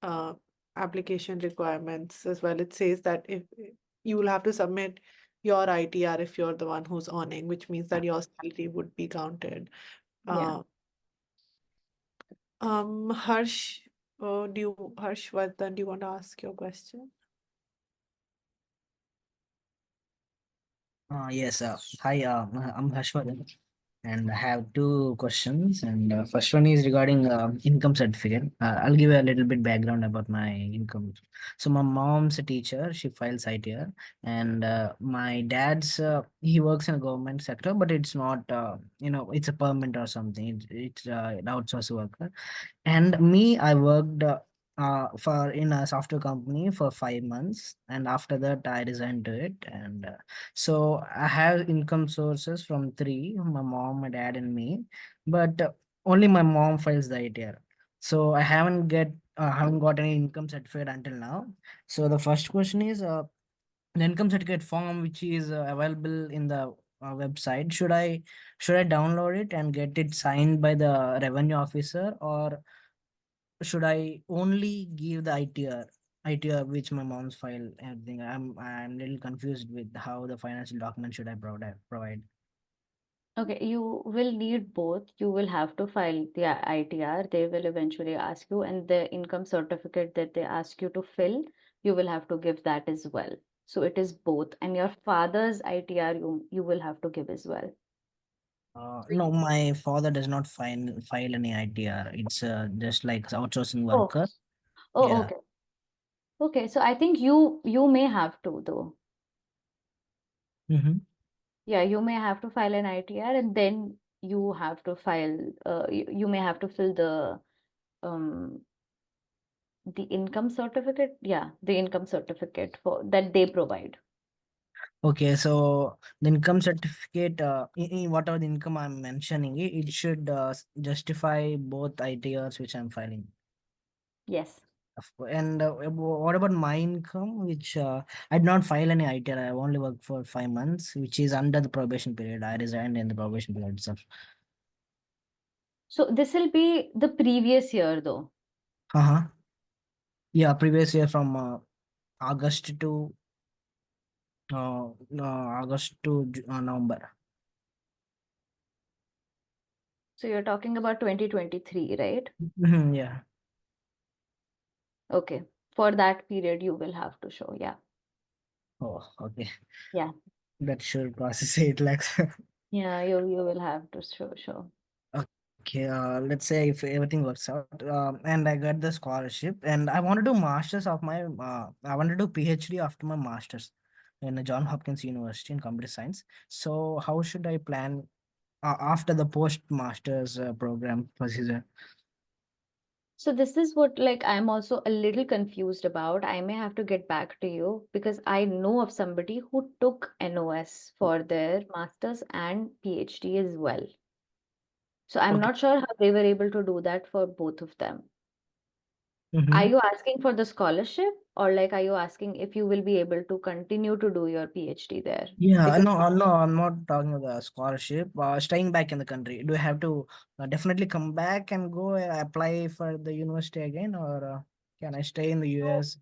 uh, application requirements as well, it says that if you will have to submit your ITR if you're the one who's earning, which means that your salary would be counted. Yeah. Uh, Harsh, Harshvardhan, do you want to ask your question? Yes. Hi. I'm Hashwardhan, and I have two questions. And first one is regarding income certificate. I'll give a little bit background about my income. So my mom's a teacher. She files ITR, and my dad's he works in a government sector, but it's not it's a permanent or something. It's an outsourced worker. And me, I worked for in a software company for 5 months, and after that I resigned to it. And so I have income sources from three: my mom, my dad, and me. But only my mom files the ITR. So I haven't got any income certificate until now. So the first question is, the income certificate form which is available in the website, should I download it and get it signed by the revenue officer, or should I only give the ITR which my mom's file everything? I'm little confused with how the financial document should I provide. Okay, you will need both. You will have to file the ITR. They will eventually ask you, and the income certificate that they ask you to fill, you will have to give that as well. So it is both. And your father's ITR, you will have to give as well. No, my father does not file any ITR. It's just like outsourcing Oh, worker. oh, Yeah. okay. Okay, so I think you may have to though. Mm-hmm. Yeah, you may have to file an ITR, and then you have to file you may have to fill um the income certificate. Yeah, the income certificate for that they provide. Okay, so the income certificate, in whatever the income I'm mentioning, it should justify both ITRs which I'm filing. Yes. And what about my income, which I did not file any ITR. I only worked for 5 months, which is under the probation period. I resigned in the probation period itself. So this will be the previous year though. Uh-huh. Yeah, previous year from August to November. So you're talking about 2023, right? Mhm, yeah. Okay. For that period, you will have to show. Yeah. Oh, okay. Yeah. That should process 8 lakhs. Yeah, you will have to show. Okay, let's say if everything works out, and I got the scholarship, and I want to do masters of my, I want to do PhD after my masters in the John Hopkins University in computer science. So how should I plan after the post masters program procedure? So this is what like I'm also a little confused about. I may have to get back to you because I know of somebody who took NOS for their master's and PhD as well. So I'm Okay. not sure how they were able to do that for both of them. Are Mm-hmm. you asking for the scholarship, or like are you asking if you will be able to continue to do your PhD there? Yeah, Because no, I'm not talking about the scholarship. Staying back in the country, do I have to definitely come back and go apply for the university again, or can I stay in the US?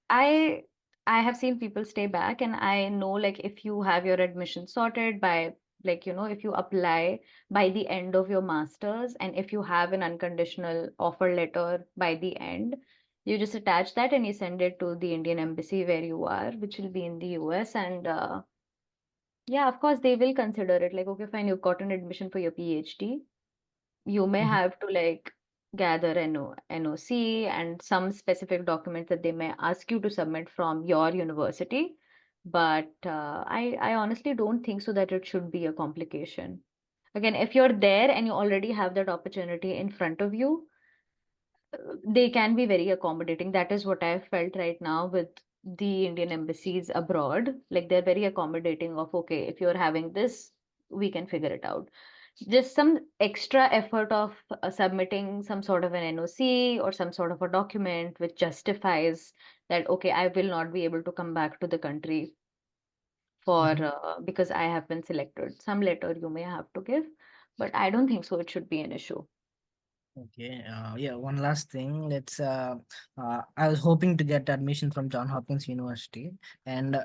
I I have seen people stay back, and I know like if you have your admission sorted by like if you apply by the end of your master's, and if you have an unconditional offer letter by the end, you just attach that and you send it to the Indian embassy where you are, which will be in the US, and yeah, of course they will consider it like, okay, fine, you've got an admission for your PhD. You may Mhm. have to like gather NOC and some specific documents that they may ask you to submit from your university. But I honestly don't think so that it should be a complication. Again, if you're there and you already have that opportunity in front of you, they can be very accommodating. That is what I felt right now with the Indian embassies abroad. Like they're very accommodating of, okay, if you're having this, we can figure it out. Just some extra effort of submitting some sort of an NOC or some sort of a document which justifies that, okay, I will not be able to come back to the country for Mhm. because I have been selected. Some letter you may have to give, but I don't think so it should be an issue. Okay. Yeah. One last thing. I was hoping to get admission from John Hopkins University, and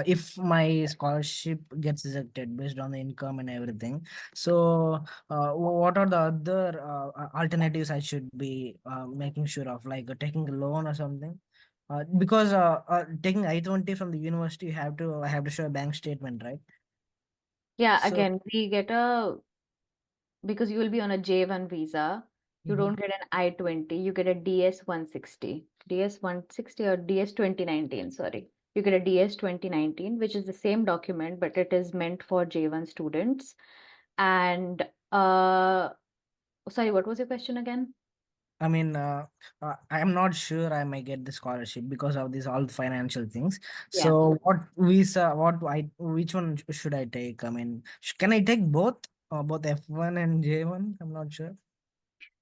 if my scholarship gets rejected based on the income and everything, so what are the other alternatives I should be making sure of, like taking a loan or something? Because taking I-20 from the university, I have to show a bank statement, right? Yeah, So. again, we get a because you will be on a J1 visa, you Mhm. don't get an I-20, you get a DS-160. DS-160 or DS-2019, sorry. You get a DS-2019, which is the same document, but it is meant for J1 students. And sorry, what was your question again? I mean, I'm not sure I may get the scholarship because of these all financial things. Yeah. So, what visa? Which one should I take? I mean, can I take both? Both F1 and J1? I'm not sure.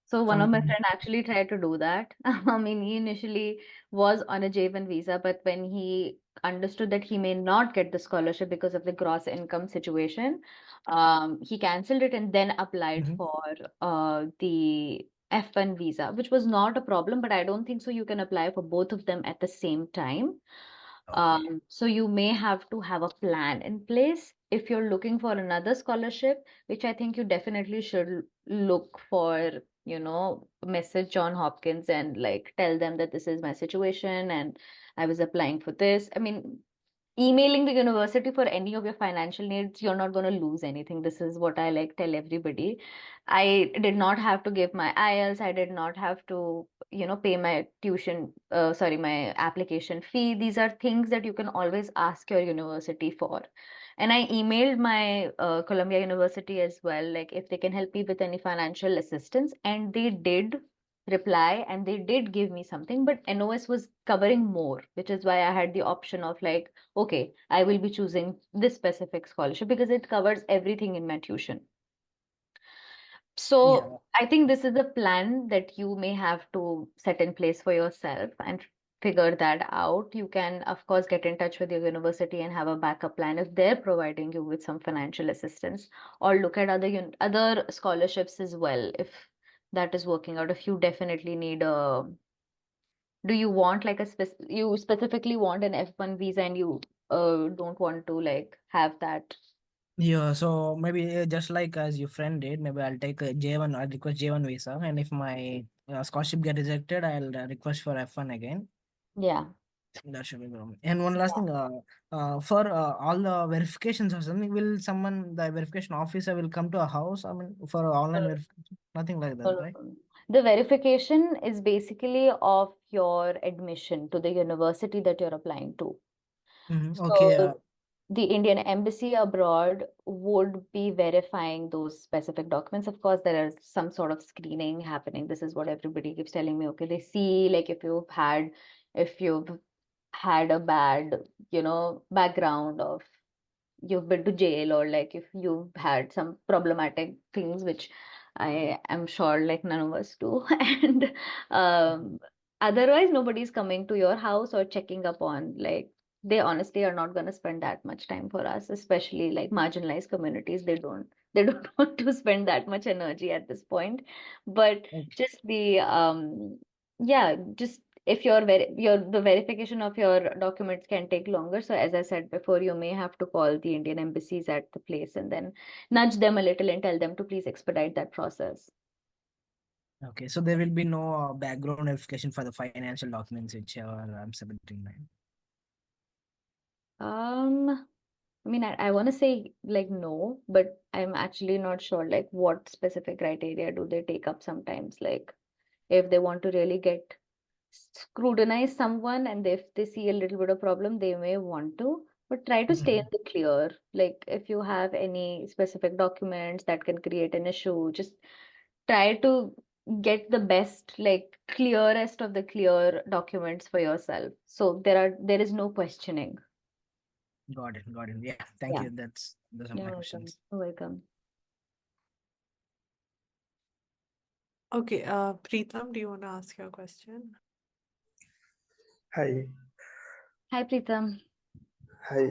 So one of my From friend actually tried to do that. I mean, he initially was on a J1 visa, but when he understood that he may not get the scholarship because of the gross income situation, he canceled it and then applied Mhm. for the F1 visa, which was not a problem, but I don't think so you can apply for both of them at the same time. Okay. So you may have to have a plan in place if you're looking for another scholarship, which I think you definitely should look for, message John Hopkins and like tell them that this is my situation and I was applying for this. I mean, emailing the university for any of your financial needs, you're not going to lose anything. This is what I like tell everybody. I did not have to give my IELTS. I did not have to, pay my my application fee. These are things that you can always ask your university for. And I emailed my Columbia University as well, like if they can help me with any financial assistance. And they did reply and they did give me something, but NOS was covering more, which is why I had the option of like, okay, I will be choosing this specific scholarship because it covers everything in my tuition. Yeah. So I think this is a plan that you may have to set in place for yourself and figure that out. You can, of course, get in touch with your university and have a backup plan if they're providing you with some financial assistance, or look at other scholarships as well if that is working out. If you definitely need a, do you want like you specifically want an F1 visa and you don't want to like have that? Yeah, so maybe just like as your friend did, maybe I'll take a J1, I'll request J1 visa, and if my scholarship get rejected, I'll request for F1 again. Yeah. That should be problem. And one last thing, for all the verifications or something, will someone, the verification officer will come to a house? I mean, for online verification, nothing like that, right? The verification is basically of your admission to the university that you're applying to. Okay. So the Indian embassy abroad would be verifying those specific documents. Of course, there is some sort of screening happening. This is what everybody keeps telling me. Okay, they see like if you've had a bad, background of you've been to jail, or like if you've had some problematic things, which I am sure like none of us do. And um, otherwise, nobody's coming to your house or checking up on, like, they honestly are not going to spend that much time for us, especially like marginalized communities. They don't want to spend that much energy at this point. But just just if the verification of your documents can take longer. So as I said before, you may have to call the Indian embassies at the place and then nudge them a little and tell them to please expedite that process. Okay, so there will be no background verification for the financial documents whichever I'm submitting, right? I mean, I want to say like no, but I'm actually not sure like what specific criteria do they take up sometimes. Like if they want to really get scrutinize someone and if they see a little bit of problem, they may want to, but try to stay in the clear. Like if you have any specific documents that can create an issue, just try to get the best, like clearest of the clear documents for yourself. So there is no questioning. Got it. Got it. Yeah. Thank Yeah. you. Those are You're my welcome. questions. You're welcome. Okay, Preetham, do you want to ask your question? Hi, Hi, Preetham. hi.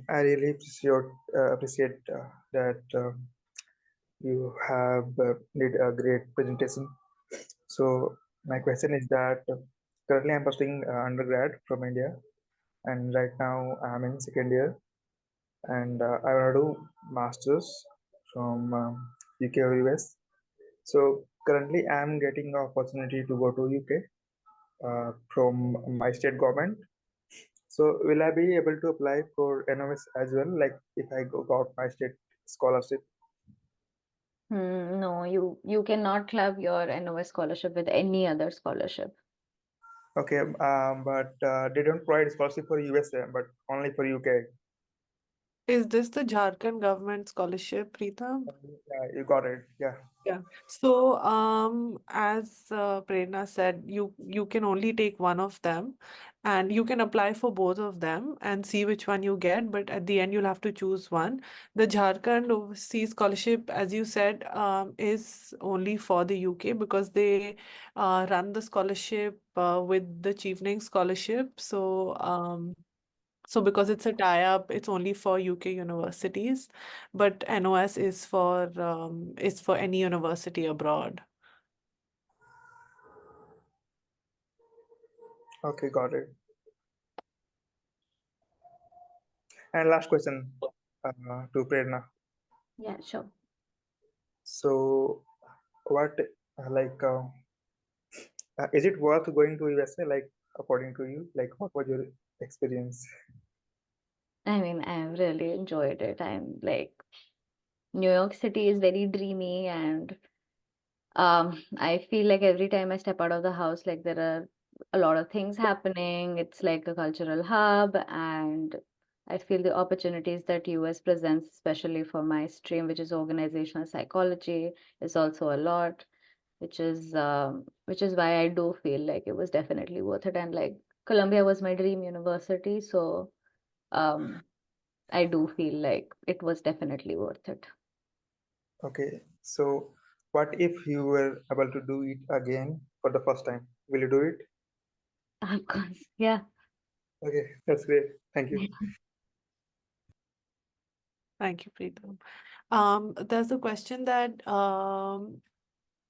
I really appreciate that you have did a great presentation. So my question is that currently I'm pursuing undergrad from India, and right now I'm in second year, and I want to do masters from UK or US. So currently I'm getting the opportunity to go to UK from my state government. So will I be able to apply for NOS as well? Like if I got my state scholarship? No, you cannot club your NOS scholarship with any other scholarship. Okay, but they don't provide scholarship for USA, but only for UK. Is this the Jharkhand government scholarship, Preetham? Yeah, you got it. Yeah. Yeah. So, as Prerna said, you can only take one of them, and you can apply for both of them and see which one you get. But at the end, you'll have to choose one. The Jharkhand Overseas Scholarship, as you said, is only for the UK because they run the scholarship with the Chevening Scholarship. So because it's a tie-up, it's only for UK universities, but NOS is for any university abroad. Okay, got it. And last question to Prerna. Yeah, sure. So, what is it worth going to USA? Like, according to you, like, what was your experience? I mean, I've really enjoyed it. I'm like, New York City is very dreamy, and I feel like every time I step out of the house, like there are a lot of things happening. It's like a cultural hub, and I feel the opportunities that US presents, especially for my stream, which is organizational psychology, is also a lot, which is why I do feel like it was definitely worth it. And like Columbia was my dream university, so um, I do feel like it was definitely worth it. Okay, so what if you were able to do it again for the first time? Will you do it? Of course, yeah. Okay, that's great. Thank you. Thank you, Preetham. There's a question that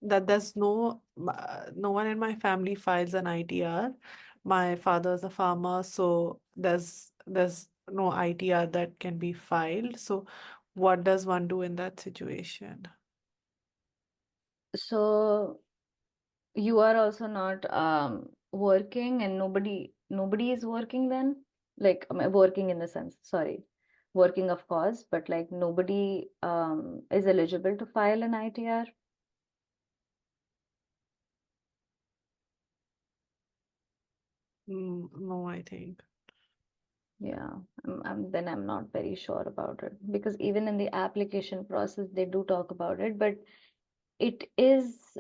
there's no one in my family files an ITR. My father's a farmer, so there's no ITR that can be filed. So what does one do in that situation? So you are also not working, and nobody is working then, like working in the sense, sorry, working of course, but like nobody is eligible to file an ITR. No, I think. Yeah, then I'm not very sure about it, because even in the application process they do talk about it, but it is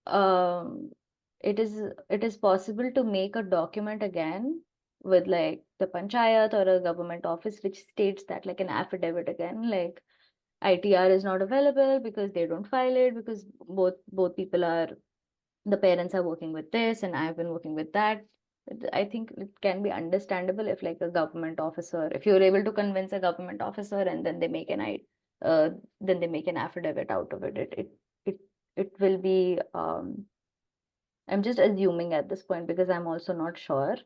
um it is possible to make a document again with like the panchayat or a government office which states that, like an affidavit again, like ITR is not available because they don't file it, because both people are, the parents are working with this and I've been working with that. I think it can be understandable if like a government officer, if you're able to convince a government officer and then they make then they make an affidavit out of it. It will be I'm just assuming at this point because I'm also not sure.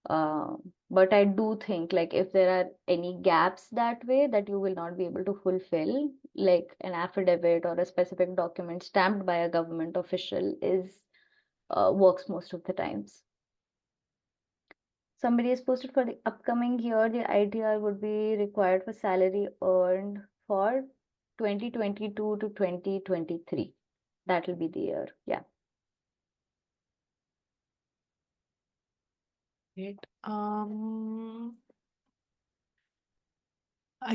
But I do think like if there are any gaps that way that you will not be able to fulfill, like an affidavit or a specific document stamped by a government official is works most of the times. Somebody is posted for the upcoming year, the ITR would be required for salary earned for 2022 to 2023. That will be the year. Yeah. Great. I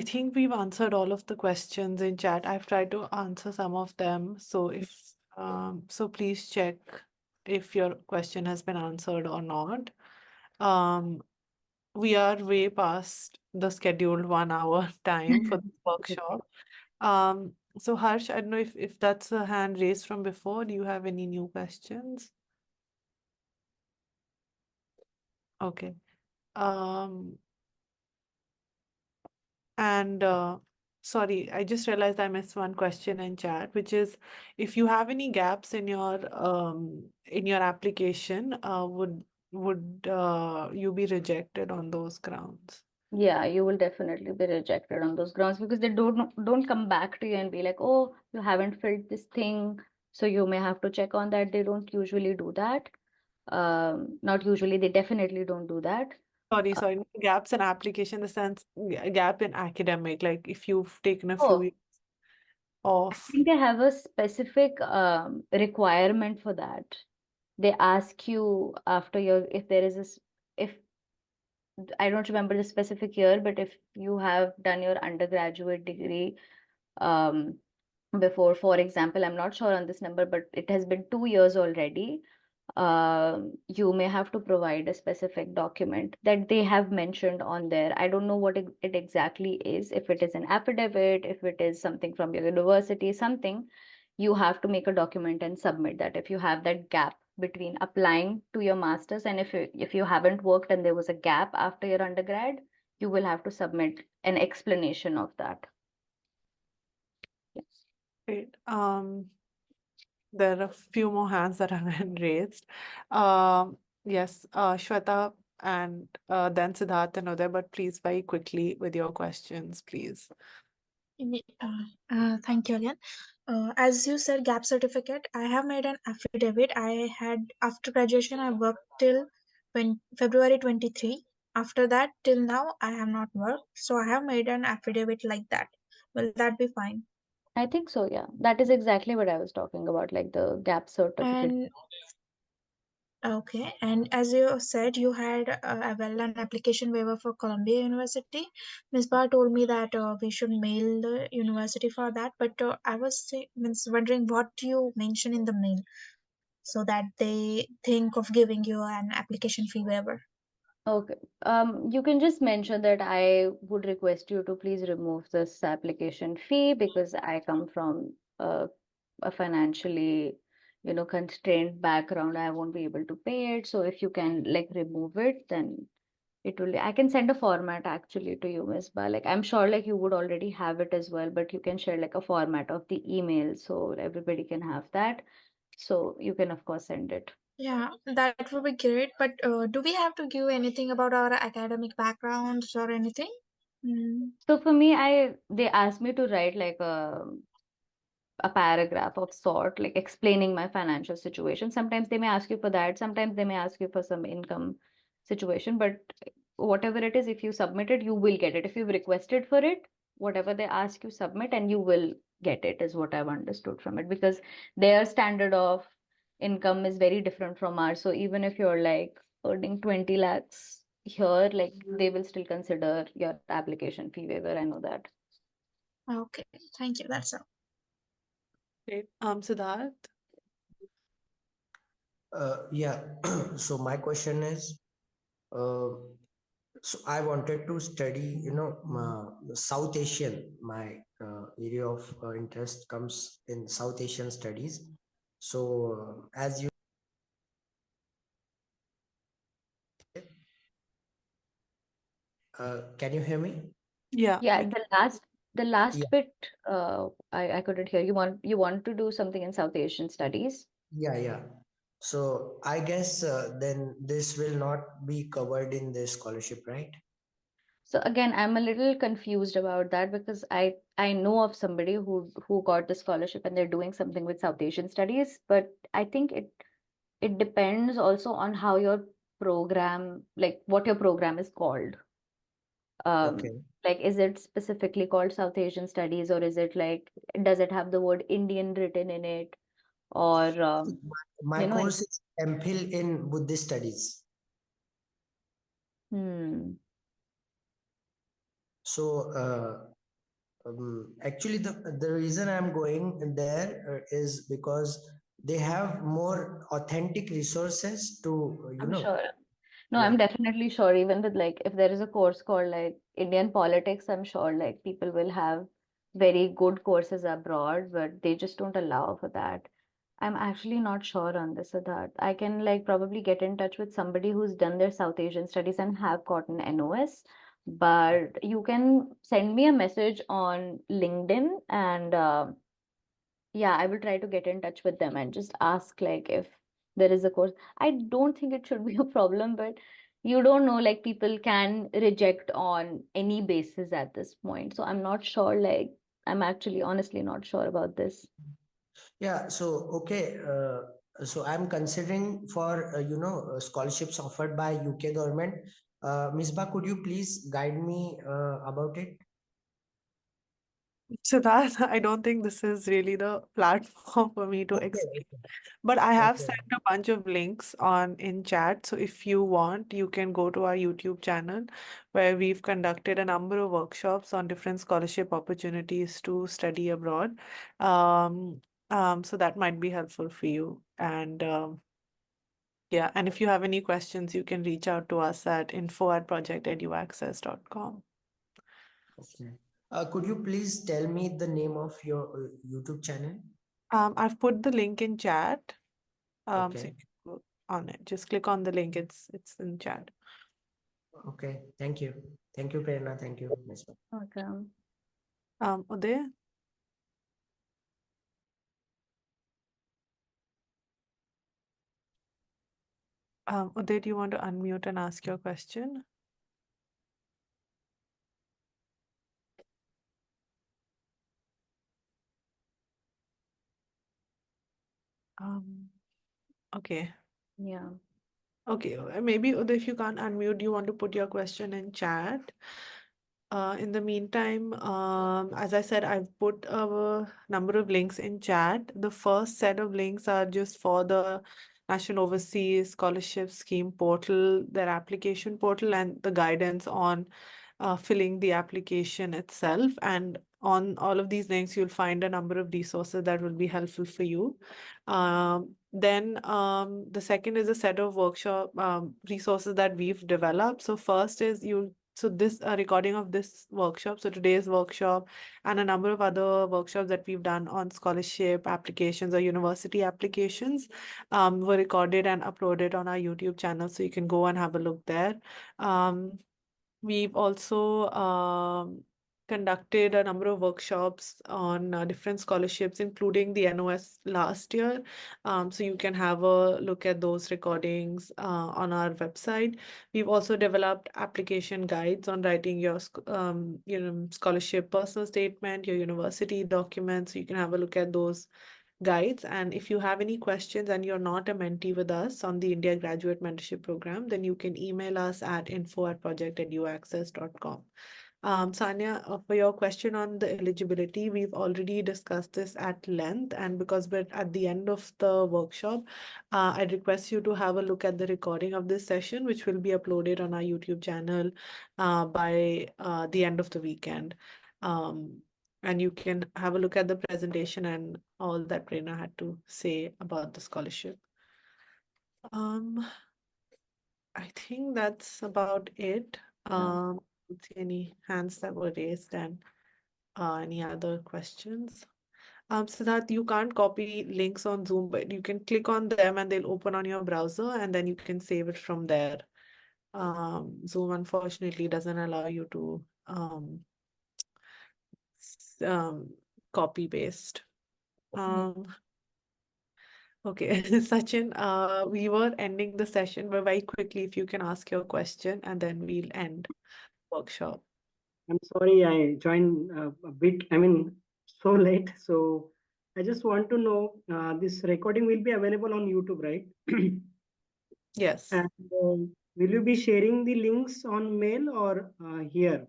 think we've answered all of the questions in chat. I've tried to answer some of them. So please check if your question has been answered or not. We are way past the scheduled 1 hour time for this workshop. So Harsh, I don't know if that's a hand raised from before. Do you have any new questions? Okay. Um, And sorry, I just realized I missed one question in chat, which is if you have any gaps in your application, would you be rejected on those grounds? Yeah, you will definitely be rejected on those grounds because they don't come back to you and be like, oh, you haven't filled this thing, so you may have to check on that. They don't usually do that. Not usually, they definitely don't do that. Sorry, gaps in application, the sense gap in academic, like if you've taken a few Oh, years I off. think they have a specific requirement for that. They ask you after your if there is if I don't remember the specific year, but if you have done your undergraduate degree before, for example, I'm not sure on this number, but it has been 2 years already. You may have to provide a specific document that they have mentioned on there. I don't know what it exactly is, if it is an affidavit, if it is something from your university, something. You have to make a document and submit that if you have that gap between applying to your master's, and if you haven't worked and there was a gap after your undergrad, you will have to submit an explanation of that. Yes. Great. There are a few more hands that have been raised. Yes, Shweta and then Siddharth and Uday, but please very quickly with your questions, please. Thank you again. As you said, gap certificate, I have made an affidavit. I had, after graduation, I worked till February 23. After that, till now, I have not worked. So I have made an affidavit like that. Will that be fine? I think so, yeah. That is exactly what I was talking about, like the gap certificate. And okay, and as you said, you had an application waiver for Columbia University. Ms. Bar told me that we should mail the university for that, but I was wondering what you mention in the mail so that they think of giving you an application fee waiver. Okay. You can just mention that I would request you to please remove this application fee because I come from a financially, constrained background. I won't be able to pay it. So if you can like remove it, then it will. I can send a format actually to you, Miss Ba. Like I'm sure like you would already have it as well, but you can share like a format of the email so everybody can have that. So you can of course send it. Yeah, that would be great. But do we have to give anything about our academic backgrounds or anything? Mm. So for me, they asked me to write like a paragraph of sort, like explaining my financial situation. Sometimes they may ask you for that, sometimes they may ask you for some income situation, but whatever it is, if you submit it, you will get it. If you've requested for it, whatever they ask you, submit and you will get it, is what I've understood from it, because their standard of income is very different from ours. So even if you're like earning 20 lakhs here, like they will still consider your application fee waiver. I know that. Okay, thank you. That's all. Great. Siddharth? Yeah. So my question is, so I wanted to study, South Asian. My area of interest comes in South Asian studies. So as you can you hear me? Yeah. Yeah, the last Yeah, bit, I couldn't hear. You want to do something in South Asian studies? yeah. So I guess then this will not be covered in this scholarship, right? So again, I'm a little confused about that because I know of somebody who got the scholarship and they're doing something with South Asian studies, but I think it depends also on how your program, like what your program is called. Okay. Like is it specifically called South Asian studies, or is it like, does it have the word Indian written in it, or My and course is MPhil in Buddhist studies. So actually the reason I'm going there is because they have more authentic resources to I'm sure. No, yeah. I'm definitely sure. Even with like, if there is a course called like Indian politics, I'm sure like people will have very good courses abroad, but they just don't allow for that. I'm actually not sure on this or that. I can like probably get in touch with somebody who's done their South Asian studies and have gotten NOS, but you can send me a message on LinkedIn and yeah, I will try to get in touch with them and just ask like if there is a course. I don't think it should be a problem, but you don't know, like people can reject on any basis at this point. So I'm not sure, like I'm actually honestly not sure about this. Yeah, so okay, so I'm considering for scholarships offered by UK government. Misbah, could you please guide me about it? So that I don't think this is really the platform for me to Okay, explain. okay, But I have okay, sent a bunch of links on in chat. So if you want, you can go to our YouTube channel where we've conducted a number of workshops on different scholarship opportunities to study abroad. Um, so that might be helpful for you. And yeah, and if you have any questions, you can reach out to us at info@projecteduaccess.com. okay. Could you please tell me the name of your YouTube channel? I've put the link in chat. So Okay, you can go on it. Just click on the link. It's in chat. okay. Thank you. Thank you, Prerna. Thank you, Ms. Welcome. Uday, Uday, do you want to unmute and ask your question? Okay. Yeah. Okay, maybe Uday, if you can't unmute, you want to put your question in chat. In the meantime, as I said, I've put a number of links in chat. The first set of links are just for the National Overseas Scholarship Scheme portal, their application portal, and the guidance on filling the application itself. And on all of these links, you'll find a number of resources that will be helpful for you. Then the second is a set of workshop resources that we've developed. So first is this recording of this workshop, so today's workshop and a number of other workshops that we've done on scholarship applications or university applications were recorded and uploaded on our YouTube channel, so you can go and have a look there. We've also conducted a number of workshops on different scholarships, including the NOS last year. So you can have a look at those recordings on our website. We've also developed application guides on writing your scholarship personal statement, your university documents. So you can have a look at those guides. And if you have any questions and you're not a mentee with us on the India Graduate Mentorship Program, then you can email us at info@projecteduaccess.com. Sanya, for your question on the eligibility, we've already discussed this at length, and because we're at the end of the workshop, I'd request you to have a look at the recording of this session, which will be uploaded on our YouTube channel by the end of the weekend. And you can have a look at the presentation and all that Prerna had to say about the scholarship. I think that's about it. Don't see any hands that were raised and any other questions. So that you can't copy links on Zoom, but you can click on them and they'll open on your browser and then you can save it from there. Zoom unfortunately doesn't allow you to copy paste. Okay, Sachin, we were ending the session, but very quickly, if you can ask your question and then we'll end workshop. I'm sorry I joined a bit, so late. So I just want to know this recording will be available on YouTube, right? Yes. And will you be sharing the links on mail or here?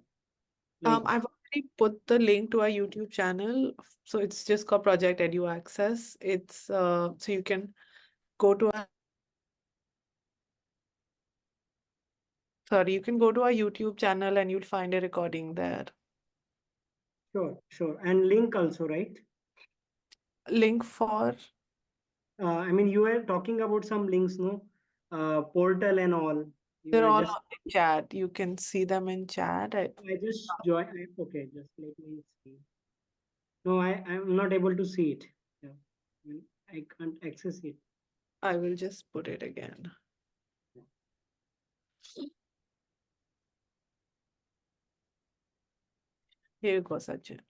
Like, I've already put the link to our YouTube channel. So it's just called Project EduAccess. It's so you can go to our you can go to our YouTube channel and you'll find a recording there. sure. And link also, right? Link for You were talking about some links, no? Portal and all. You they're were all just, on the chat. You can see them in chat. I just joined. Okay, just let me see. No, I'm not able to see it. Yeah. I can't access it. I will just put it again. Here you go, Sachin.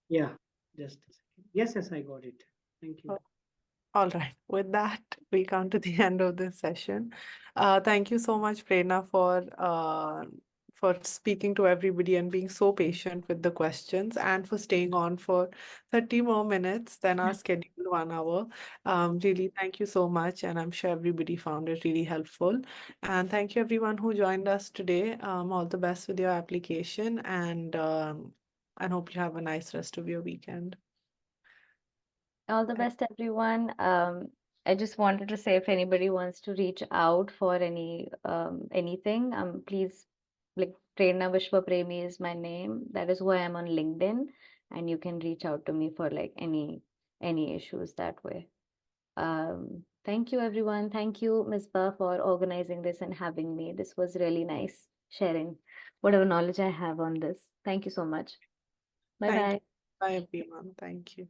Yeah, just a second. Yes, I got it. Thank you. All right. With that, we come to the end of this session. Thank you so much, Prerna, for speaking to everybody and being so patient with the questions and for staying on for 30 more minutes than our scheduled 1 hour. Really, thank you so much. And I'm sure everybody found it really helpful. And thank you everyone who joined us today. All the best with your application and and hope you have a nice rest of your weekend. All the best, everyone. I just wanted to say if anybody wants to reach out for anything, please, like, Prerna Vishwapremi is my name. That is who I am on LinkedIn, and you can reach out to me for like any issues that way. Thank you, everyone. Thank you, Ms. Ba, for organizing this and having me. This was really nice sharing whatever knowledge I have on this. Thank you so much. Bye Thank bye. you. Bye, everyone. Thank you.